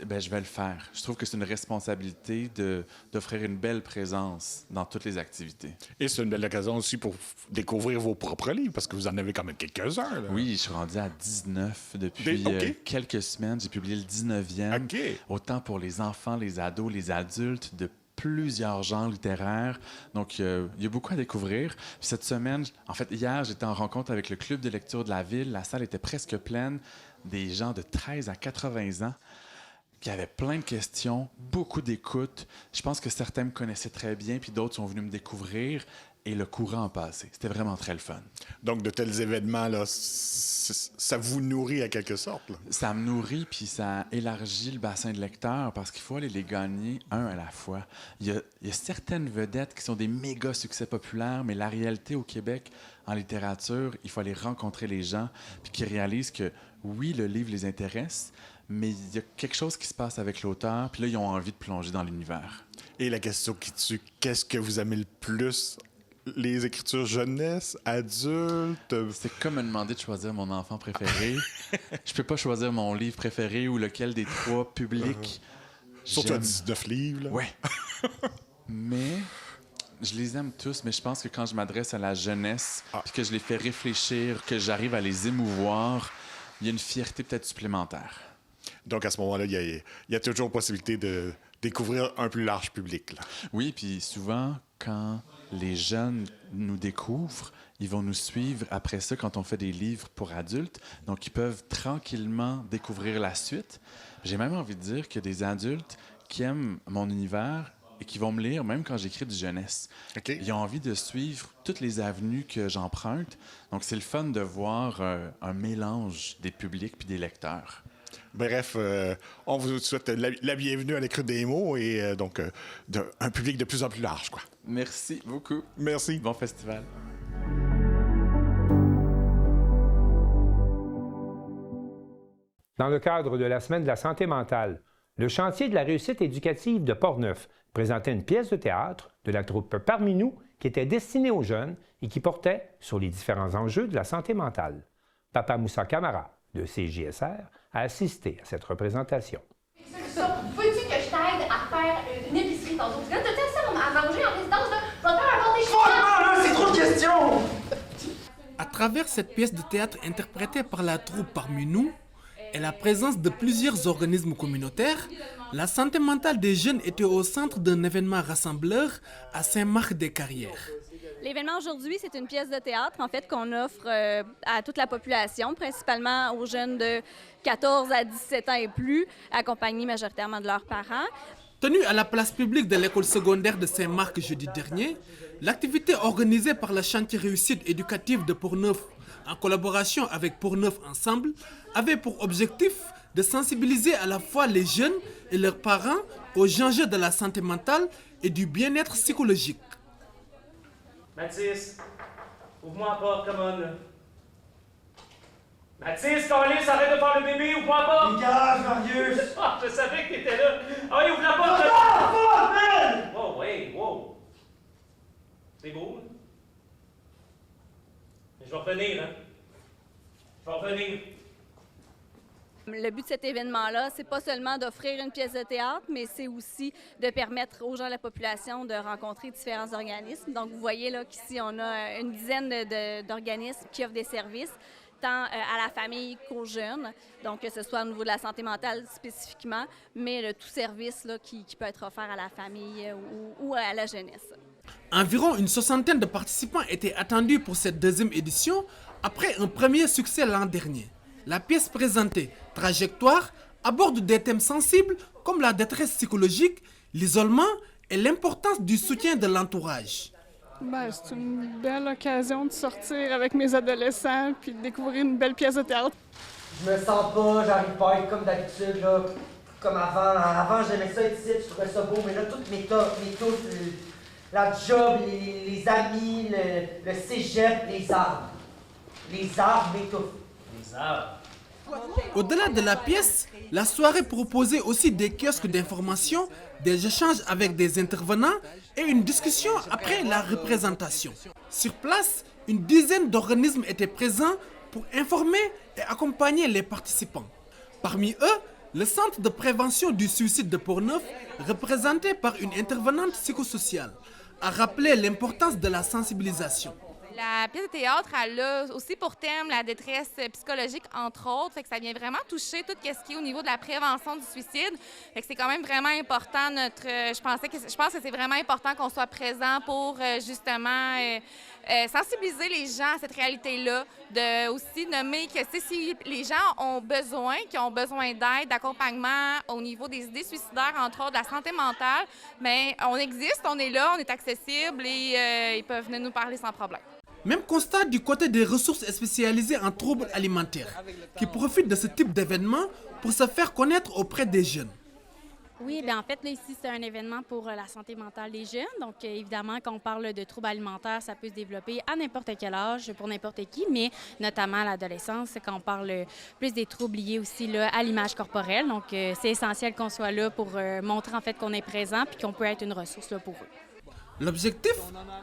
ben, je vais le faire. Je trouve que c'est une responsabilité d'offrir une belle présence dans toutes les activités. Et c'est une belle occasion aussi pour découvrir vos propres livres, parce que vous en avez quand même quelques-uns, là. Oui, je suis rendu à 19 depuis quelques semaines. J'ai publié le 19e. OK. Autant pour les enfants, les ados, les adultes, de plusieurs genres littéraires. Donc, il y a beaucoup à découvrir. Puis cette semaine, en fait, hier, j'étais en rencontre avec le club de lecture de la ville. La salle était presque pleine. Des gens de 13 à 80 ans qui avaient plein de questions, beaucoup d'écoute. Je pense que certains me connaissaient très bien, puis d'autres sont venus me découvrir. Et le courant a passé. C'était vraiment très le fun. Donc, de tels événements-là, ça vous nourrit à quelque sorte, là? Ça me nourrit, puis ça élargit le bassin de lecteurs parce qu'il faut aller les gagner un à la fois. Il y a certaines vedettes qui sont des méga succès populaires, mais la réalité au Québec, en littérature, il faut aller rencontrer les gens puis qui réalisent que, oui, le livre les intéresse, mais il y a quelque chose qui se passe avec l'auteur, puis là, ils ont envie de plonger dans l'univers. Et la question qui tue, qu'est-ce que vous aimez le plus? Les écritures jeunesse, adultes? C'est comme me demander de choisir mon enfant préféré. Je peux pas choisir mon livre préféré ou lequel des trois publics. Surtout à 19 livres, là. Oui. Mais je les aime tous, mais je pense que quand je m'adresse à la jeunesse, puis que je les fais réfléchir, que j'arrive à les émouvoir, il y a une fierté peut-être supplémentaire. Donc, à ce moment-là, il y a toujours possibilité de découvrir un plus large public, là. Oui, puis souvent, quand les jeunes nous découvrent, ils vont nous suivre après ça quand on fait des livres pour adultes. Donc, ils peuvent tranquillement découvrir la suite. J'ai même envie de dire qu'il y a des adultes qui aiment mon univers et qui vont me lire même quand j'écris du jeunesse. Okay. Ils ont envie de suivre toutes les avenues que j'emprunte. Donc, c'est le fun de voir un mélange des publics puis des lecteurs. Bref, on vous souhaite la bienvenue à l'Écrit des mots et donc un public de plus en plus large, quoi. Merci beaucoup. Merci. Bon festival. Dans le cadre de la Semaine de la santé mentale, le chantier de la réussite éducative de Portneuf présentait une pièce de théâtre de la troupe Parmi nous qui était destinée aux jeunes et qui portait sur les différents enjeux de la santé mentale. Papa Moussa Camara, de CJSR, a assisté à cette représentation. Veux-tu que je t'aide à faire une épicerie tantôt? T'as ça à manger en résidence, là? Je vais te faire un bon déjeuner! C'est trop de questions! À travers cette pièce de théâtre interprétée par la troupe Parmi nous et la présence de plusieurs organismes communautaires, la santé mentale des jeunes était au centre d'un événement rassembleur à Saint-Marc-des-Carrières. L'événement aujourd'hui, c'est une pièce de théâtre, en fait, qu'on offre à toute la population, principalement aux jeunes de 14 à 17 ans et plus, accompagnés majoritairement de leurs parents. Tenue à la place publique de l'école secondaire de Saint-Marc jeudi dernier, l'activité organisée par la chantier réussite éducative de Portneuf, en collaboration avec Portneuf Ensemble, avait pour objectif de sensibiliser à la fois les jeunes et leurs parents aux enjeux de la santé mentale et du bien-être psychologique. Mathis, ouvre-moi la porte, come on, là. Mathis, Carlis, arrête de faire le bébé, ouvre la porte! Dégage, Marius! Ah, je savais que t'étais là! Ah oui, ouvre la porte! Wow, hey, wow! C'est beau, hein? Mais je vais revenir, hein? Je vais revenir. Le but de cet événement-là, c'est pas seulement d'offrir une pièce de théâtre, mais c'est aussi de permettre aux gens de la population de rencontrer différents organismes. Donc, vous voyez là qu'ici, on a une dizaine d'organismes qui offrent des services, tant à la famille qu'aux jeunes, donc que ce soit au niveau de la santé mentale spécifiquement, mais le tout service là, qui peut être offert à la famille ou à la jeunesse. Environ une soixantaine de participants étaient attendus pour cette deuxième édition après un premier succès l'an dernier. La pièce présentée, Trajectoire, aborde des thèmes sensibles comme la détresse psychologique, l'isolement et l'importance du soutien de l'entourage. C'est une belle occasion de sortir avec mes adolescents puis de découvrir une belle pièce de théâtre. Je me sens pas, j'arrive pas à être comme d'habitude, là, comme avant. Avant, j'aimais ça être ici, je trouvais ça beau, mais là, toutes mes touches, la job, les amis, le cégep, les arbres. Les arbres m'étouffent. Les arbres. Au-delà de la pièce, la soirée proposait aussi des kiosques d'information, des échanges avec des intervenants et une discussion après la représentation. Sur place, une dizaine d'organismes étaient présents pour informer et accompagner les participants. Parmi eux, le Centre de prévention du suicide de Portneuf, représenté par une intervenante psychosociale, a rappelé l'importance de la sensibilisation. La pièce de théâtre, elle a aussi pour thème la détresse psychologique, entre autres. Fait que ça vient vraiment toucher tout ce qui est au niveau de la prévention du suicide. Fait que c'est quand même vraiment important. Je pense que c'est vraiment important qu'on soit présent pour justement sensibiliser les gens à cette réalité-là. De aussi nommer que si les gens qui ont besoin d'aide, d'accompagnement au niveau des idées suicidaires, entre autres de la santé mentale, mais on existe, on est là, on est accessible et ils peuvent venir nous parler sans problème. Même constat du côté des ressources spécialisées en troubles alimentaires, qui profitent de ce type d'événement pour se faire connaître auprès des jeunes. Oui, bien en fait, là, ici, c'est un événement pour la santé mentale des jeunes. Donc, évidemment, quand on parle de troubles alimentaires, ça peut se développer à n'importe quel âge, pour n'importe qui, mais notamment à l'adolescence, quand on parle plus des troubles liés aussi là, à l'image corporelle. Donc, c'est essentiel qu'on soit là pour montrer en fait qu'on est présent puis qu'on peut être une ressource là, pour eux. L'objectif,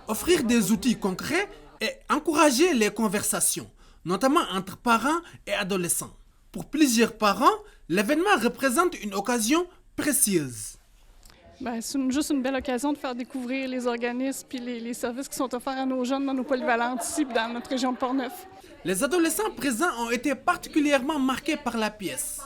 offrir des outils concrets et encourager les conversations, notamment entre parents et adolescents. Pour plusieurs parents, l'événement représente une occasion précieuse. C'est juste une belle occasion de faire découvrir les organismes et les services qui sont offerts à nos jeunes dans nos polyvalentes ici et dans notre région de Portneuf. Les adolescents présents ont été particulièrement marqués par la pièce.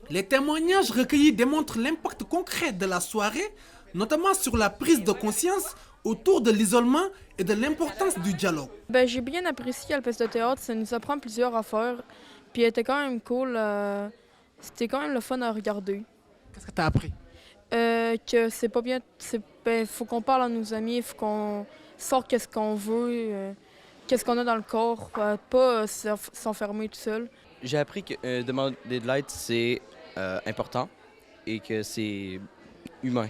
Les témoignages recueillis démontrent l'impact concret de la soirée, notamment sur la prise de conscience autour de l'isolement et de l'importance du dialogue. J'ai bien apprécié la pièce de théâtre, ça nous apprend plusieurs affaires, puis elle était quand même cool, c'était quand même le fun à regarder. Qu'est-ce que tu as appris? Que c'est pas bien, faut qu'on parle à nos amis, faut qu'on sorte qu'est-ce qu'on veut, qu'est-ce qu'on a dans le corps, pas s'enfermer tout seul. J'ai appris que demander de l'aide, c'est important et que c'est humain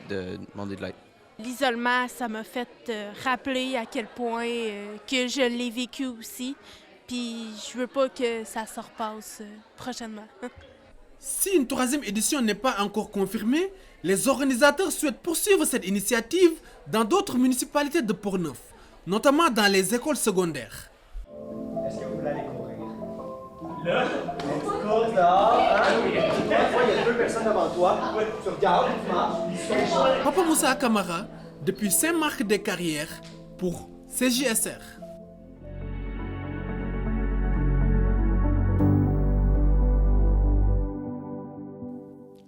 de demander de l'aide. L'isolement, ça m'a fait rappeler à quel point que je l'ai vécu aussi. Puis je veux pas que ça se repasse prochainement. Si une troisième édition n'est pas encore confirmée, les organisateurs souhaitent poursuivre cette initiative dans d'autres municipalités de Portneuf, notamment dans les écoles secondaires. Est-ce que vous voulez aller courir? Là? Tu cours dehors, hein? Il y a deux personnes devant toi. Tu regardes, tu marches. Papa Moussa Kamara, depuis Saint-Marc-des-Carrières, pour CJSR.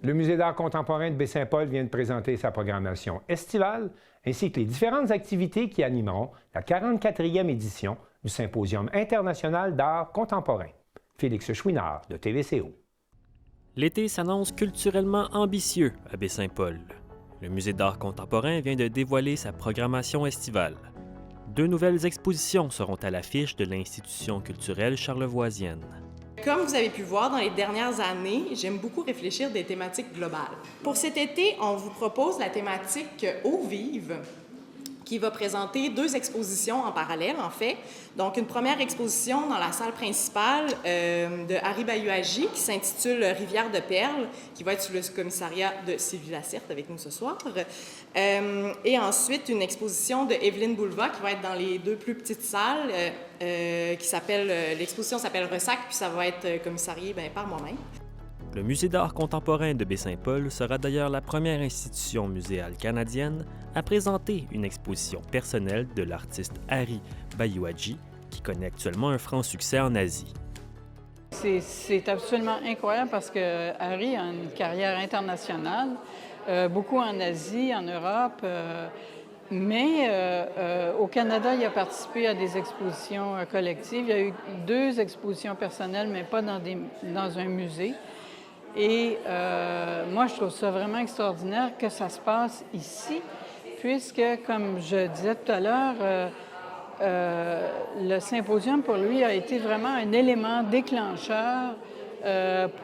Le Musée d'art contemporain de Baie-Saint-Paul vient de présenter sa programmation estivale ainsi que les différentes activités qui animeront la 44e édition du Symposium international d'art contemporain. Félix Chouinard de TVCO. L'été s'annonce culturellement ambitieux à Baie-Saint-Paul. Le Musée d'art contemporain vient de dévoiler sa programmation estivale. 2 nouvelles expositions seront à l'affiche de l'institution culturelle charlevoisienne. Comme vous avez pu voir dans les dernières années, j'aime beaucoup réfléchir des thématiques globales. Pour cet été, on vous propose la thématique Eau vive, qui va présenter 2 expositions en parallèle, en fait. Donc, une première exposition dans la salle principale de Harry Bayouagi qui s'intitule « Rivière de Perles », qui va être sous le commissariat de Sylvie Lacerte avec nous ce soir. Et ensuite, une exposition de Evelyne Boulva qui va être dans les 2 plus petites salles, qui s'appelle, l'exposition s'appelle « Ressac », puis ça va être commissarié par moi-même. Le Musée d'art contemporain de Baie-Saint-Paul sera d'ailleurs la première institution muséale canadienne à présenter une exposition personnelle de l'artiste Harry Bayouagi, qui connaît actuellement un franc succès en Asie. C'est absolument incroyable parce que Harry a une carrière internationale, beaucoup en Asie, en Europe, mais au Canada, il a participé à des expositions collectives. Il y a eu 2 expositions personnelles, mais pas dans un musée. Et moi, je trouve ça vraiment extraordinaire que ça se passe ici, puisque, comme je disais tout à l'heure, le symposium, pour lui, a été vraiment un élément déclencheur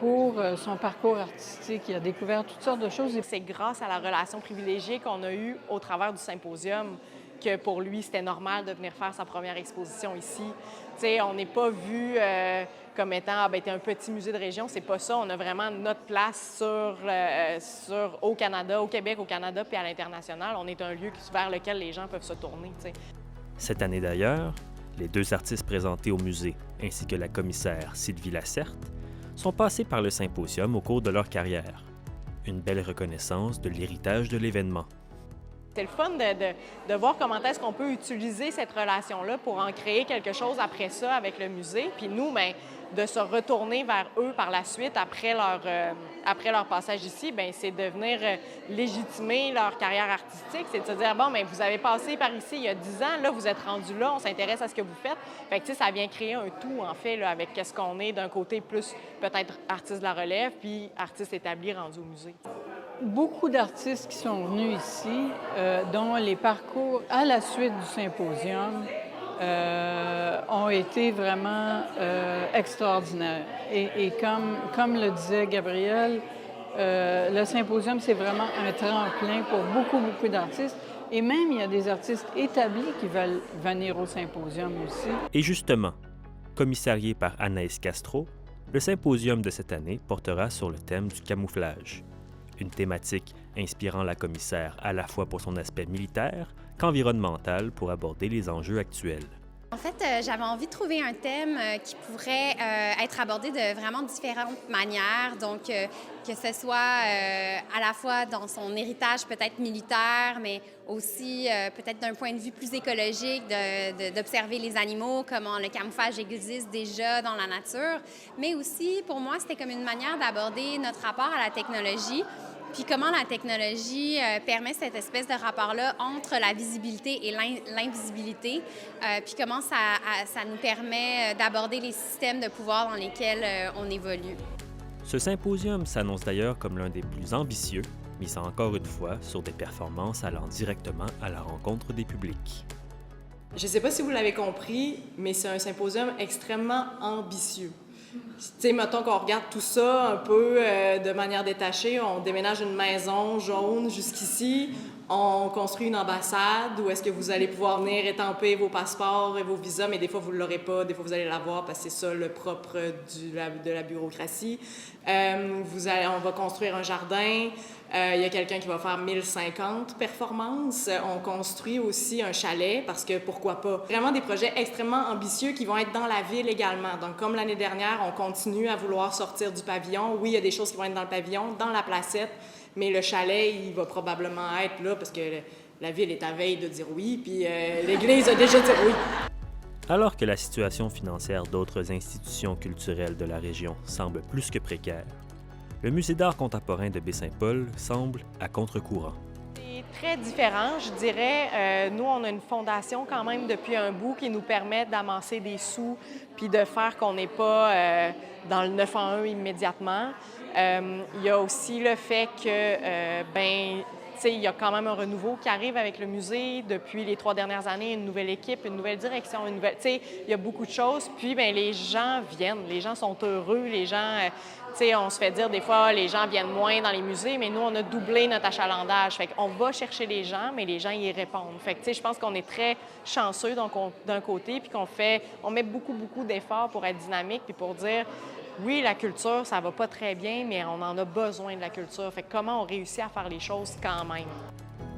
pour son parcours artistique. Il a découvert toutes sortes de choses. C'est grâce à la relation privilégiée qu'on a eue au travers du symposium que pour lui, c'était normal de venir faire sa première exposition ici. T'sais, on n'est pas vu comme étant t'es un petit musée de région, c'est pas ça. On a vraiment notre place au Canada, au Québec, au Canada, puis à l'international. On est un lieu vers lequel les gens peuvent se tourner. T'sais. Cette année d'ailleurs, les 2 artistes présentés au musée, ainsi que la commissaire Sylvie Lacerte, sont passés par le symposium au cours de leur carrière. Une belle reconnaissance de l'héritage de l'événement. C'est le fun de voir comment est-ce qu'on peut utiliser cette relation-là pour en créer quelque chose après ça avec le musée. Puis nous, bien, de se retourner vers eux par la suite après leur passage ici, bien, c'est de venir légitimer leur carrière artistique. C'est de se dire, bon, bien, vous avez passé par ici il y a 10 ans, là, vous êtes rendu là, on s'intéresse à ce que vous faites. Fait que, tu sais, ça vient créer un tout, en fait, là, avec qu'est-ce qu'on est d'un côté plus peut-être artiste de la relève, puis artiste établi rendu au musée. Beaucoup d'artistes qui sont venus ici, dont les parcours à la suite du symposium ont été vraiment extraordinaires. Et comme le disait Gabriel, le symposium, c'est vraiment un tremplin pour beaucoup d'artistes. Et même, il y a des artistes établis qui veulent venir au symposium aussi. Et justement, commissarié par Anaïs Castro, le symposium de cette année portera sur le thème du camouflage. Une thématique inspirant la commissaire à la fois pour son aspect militaire qu'environnemental pour aborder les enjeux actuels. En fait, j'avais envie de trouver un thème qui pourrait être abordé de vraiment différentes manières. Donc, que ce soit à la fois dans son héritage peut-être militaire, mais aussi peut-être d'un point de vue plus écologique, d'observer les animaux, comment le camouflage existe déjà dans la nature. Mais aussi, pour moi, c'était comme une manière d'aborder notre rapport à la technologie. Puis comment la technologie permet cette espèce de rapport-là entre la visibilité et l'invisibilité, puis comment ça nous permet d'aborder les systèmes de pouvoir dans lesquels on évolue. Ce symposium s'annonce d'ailleurs comme l'un des plus ambitieux, misant encore une fois sur des performances allant directement à la rencontre des publics. Je ne sais pas si vous l'avez compris, mais c'est un symposium extrêmement ambitieux. Tu sais, mettons qu'on regarde tout ça un peu de manière détachée. On déménage une maison jaune jusqu'ici. On construit une ambassade où est-ce que vous allez pouvoir venir étamper vos passeports et vos visas, mais des fois, vous ne l'aurez pas. Des fois, vous allez l'avoir parce que c'est ça le propre de la bureaucratie. On va construire un jardin. Il y a quelqu'un qui va faire 1050 performances. On construit aussi un chalet parce que pourquoi pas. Vraiment des projets extrêmement ambitieux qui vont être dans la ville également. Donc, comme l'année dernière, on continue à vouloir sortir du pavillon. Oui, il y a des choses qui vont être dans le pavillon, dans la placette, mais le chalet, il va probablement être là parce que la ville est à veille de dire oui, puis l'Église a déjà dit oui. Alors que la situation financière d'autres institutions culturelles de la région semble plus que précaire, le Musée d'art contemporain de Baie-Saint-Paul semble à contre-courant. C'est très différent, je dirais. Nous, on a une fondation quand même depuis un bout qui nous permet d'amasser des sous puis de faire qu'on n'est pas dans le 9 en 1 immédiatement. Il y a aussi le fait que, il y a quand même un renouveau qui arrive avec le musée. Depuis les 3 dernières années, une nouvelle équipe, une nouvelle direction, il y a beaucoup de choses. Puis, bien, les gens viennent, les gens sont heureux, les gens... on se fait dire des fois, les gens viennent moins dans les musées, mais nous, on a doublé notre achalandage. Fait qu'on va chercher les gens, mais les gens y répondent. Fait que, je pense qu'on est très chanceux d'un côté, puis on met beaucoup, beaucoup d'efforts pour être dynamique, puis pour dire, oui, la culture, ça va pas très bien, mais on en a besoin de la culture. Fait que comment on réussit à faire les choses quand même?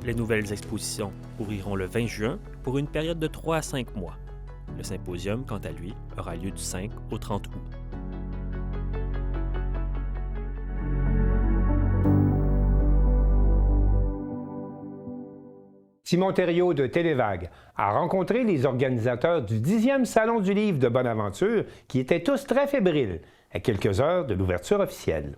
Les nouvelles expositions ouvriront le 20 juin pour une période de 3 à 5 mois. Le symposium, quant à lui, aura lieu du 5 au 30 août. Simon Thériault de Télévague a rencontré les organisateurs du 10e Salon du Livre de Bonaventure qui étaient tous très fébriles, à quelques heures de l'ouverture officielle.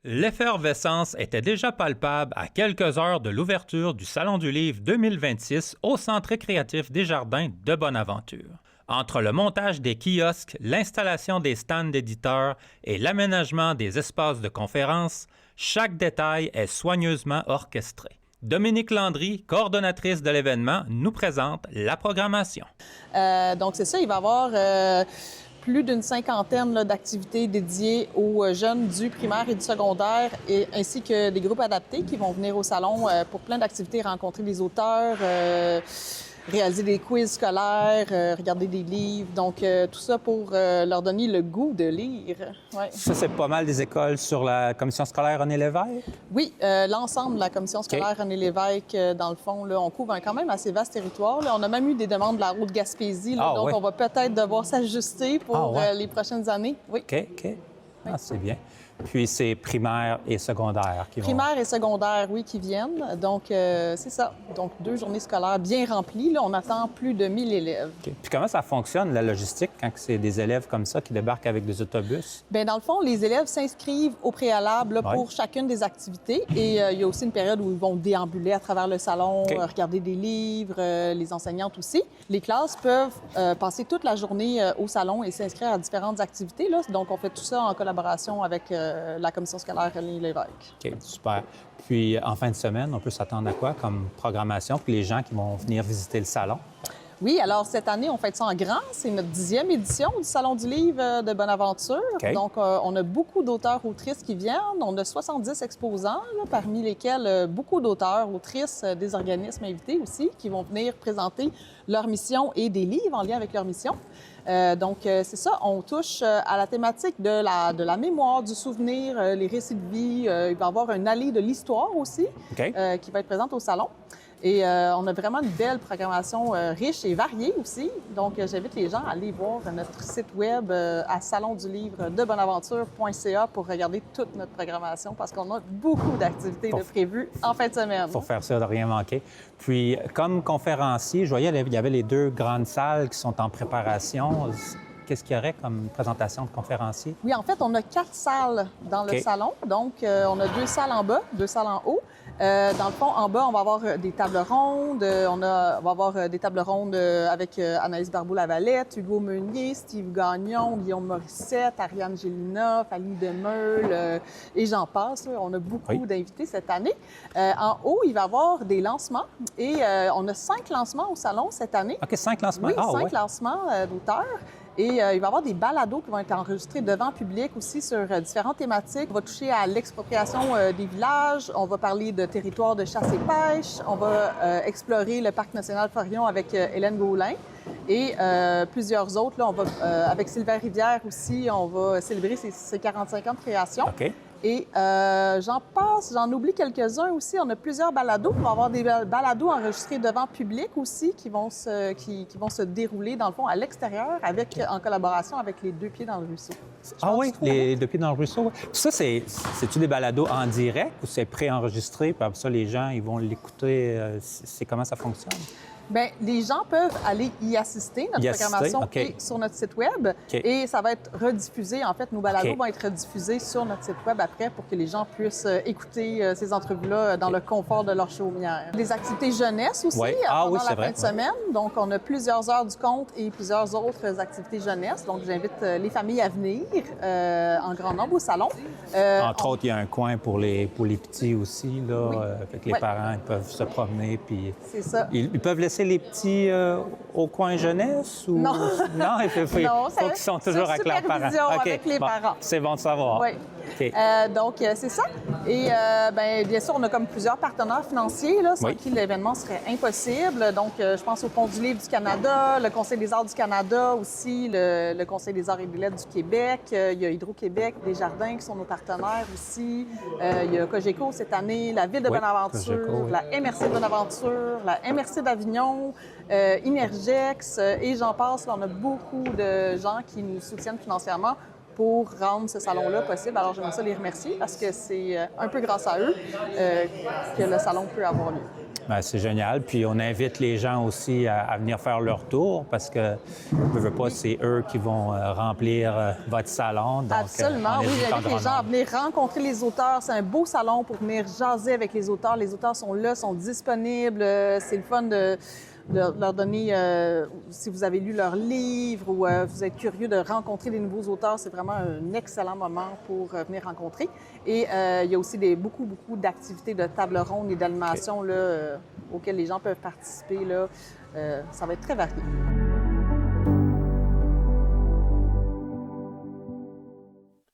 L'effervescence était déjà palpable à quelques heures de l'ouverture du Salon du Livre 2026 au Centre récréatif des Jardins de Bonaventure. Entre le montage des kiosques, l'installation des stands d'éditeurs et l'aménagement des espaces de conférence, chaque détail est soigneusement orchestré. Dominique Landry, coordonnatrice de l'événement, nous présente la programmation. Donc c'est ça, il va y avoir plus d'une cinquantaine d'activités dédiées aux jeunes du primaire et du secondaire, ainsi que des groupes adaptés qui vont venir au salon pour plein d'activités, rencontrer des auteurs, réaliser des quiz scolaires, regarder des livres. Donc, tout ça pour leur donner le goût de lire. Ouais. Ça, c'est pas mal des écoles sur la commission scolaire René Lévesque? Oui, l'ensemble de la commission scolaire René Lévesque, dans le fond, là, on couvre quand même assez vaste territoire. Là, on a même eu des demandes de la Haute-Gaspésie, donc on va peut-être devoir s'ajuster pour les prochaines années. Oui. OK. Ah, c'est bien. Puis c'est primaire et secondaire qui vont... Primaire et secondaire, oui, qui viennent. Donc, c'est ça. Donc, 2 journées scolaires bien remplies. Là, on attend plus de 1000 élèves. Okay. Puis comment ça fonctionne, la logistique, quand c'est des élèves comme ça qui débarquent avec des autobus? Bien, dans le fond, les élèves s'inscrivent au préalable là, pour chacune des activités. Et il y a aussi une période où ils vont déambuler à travers le salon, regarder des livres, les enseignantes aussi. Les classes peuvent passer toute la journée au salon et s'inscrire à différentes activités. Là. Donc, on fait tout ça en collaboration avec la commission scolaire René Lévesque. OK, super. Puis, en fin de semaine, on peut s'attendre à quoi comme programmation pour les gens qui vont venir visiter le salon? Oui, alors cette année, on fait ça en grand. C'est notre 10e édition du Salon du Livre de Bonaventure. Okay. Donc, on a beaucoup d'auteurs-autrices qui viennent. On a 70 exposants, là, parmi lesquels beaucoup d'auteurs, autrices, des organismes invités aussi, qui vont venir présenter leur mission et des livres en lien avec leur mission. Donc, c'est ça, on touche à la thématique de la mémoire, du souvenir, les récits de vie. Il va y avoir un allée de l'histoire aussi qui va être présente au salon. Et on a vraiment une belle programmation riche et variée aussi. Donc, j'invite les gens à aller voir notre site web à salondulivre-de-bonaventure.ca pour regarder toute notre programmation parce qu'on a beaucoup d'activités de prévues en fin de semaine. Pour faire ça, de rien manquer. Puis, comme conférencier, je voyais il y avait les 2 grandes salles qui sont en préparation. Qu'est-ce qu'il y aurait comme présentation de conférenciers? Oui, en fait, on a 4 salles dans le salon. Donc, on a 2 salles en bas, 2 salles en haut. Dans le fond, en bas, on va avoir des tables rondes. On va avoir des tables rondes avec Anaïs Barbeau-Lavalette, Hugo Meunier, Steve Gagnon, Guillaume Morissette, Ariane Gélina, Fanny Demeule et j'en passe. On a beaucoup d'invités cette année. En haut, il va y avoir des lancements et on a 5 lancements au salon cette année. OK, 5 lancements? Oui, 5 lancements d'auteurs. Et il va y avoir des balados qui vont être enregistrés devant public aussi sur différentes thématiques. On va toucher à l'expropriation des villages, on va parler de territoire de chasse et pêche, on va explorer le Parc national Forillon avec Hélène Gaulin et plusieurs autres. Là, on va, avec Sylvain Rivière aussi, on va célébrer ses 45 ans de création. OK. Et j'en oublie quelques-uns aussi. On a plusieurs balados. On va avoir des balados enregistrés devant public aussi qui vont se dérouler, dans le fond, à l'extérieur en collaboration avec les 2 pieds dans le ruisseau. Les 2 pieds dans le ruisseau. Puis ça, c'est-tu des balados en direct ou c'est préenregistré? Puis après ça, les gens, ils vont l'écouter. C'est comment ça fonctionne? Bien, les gens peuvent aller y assister. Notre programmation est sur notre site Web et ça va être rediffusé. En fait, nos balados vont être rediffusés sur notre site Web après pour que les gens puissent écouter ces entrevues-là dans le confort de leur chaumière. Des activités jeunesse aussi pendant la fin de semaine. Donc, on a plusieurs heures du conte et plusieurs autres activités jeunesse. Donc, j'invite les familles à venir en grand nombre au salon. Entre autres, il y a un coin pour les petits aussi. Là, fait que les parents ils peuvent se promener. Puis c'est ça. Ils peuvent laisser les petits au coin jeunesse? Ou... Non. Non, il faut qu'ils sont toujours avec leurs parents. Avec les parents. C'est bon de savoir. Oui. Donc, c'est ça. Et bien sûr, on a comme plusieurs partenaires financiers là, sans qui l'événement serait impossible. Donc, je pense au Fonds du livre du Canada, le Conseil des arts du Canada aussi, le Conseil des arts et des lettres du Québec. Il y a Hydro-Québec, Desjardins qui sont nos partenaires aussi. Il y a Cogeco cette année, la Ville de Bonaventure, la MRC de Bonaventure, la MRC d'Avignon, Inergex et j'en passe. Là, on a beaucoup de gens qui nous soutiennent financièrement pour rendre ce salon-là possible. Alors, j'aimerais ça les remercier parce que c'est un peu grâce à eux que le salon peut avoir lieu. Bien, c'est génial. Puis on invite les gens aussi à venir faire leur tour parce que, je veux pas, c'est eux qui vont remplir votre salon. Donc, absolument, oui. J'invite les gens à venir rencontrer les auteurs. C'est un beau salon pour venir jaser avec les auteurs. Les auteurs sont là, sont disponibles. C'est le fun de leur donner, si vous avez lu leur livre ou vous êtes curieux de rencontrer des nouveaux auteurs, c'est vraiment un excellent moment pour venir rencontrer. Et il y a aussi beaucoup d'activités de table ronde et d'animation auxquelles les gens peuvent participer. Là. Ça va être très varié.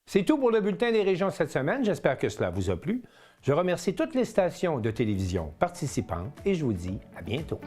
C'est tout pour le Bulletin des régions cette semaine. J'espère que cela vous a plu. Je remercie toutes les stations de télévision participantes et je vous dis à bientôt.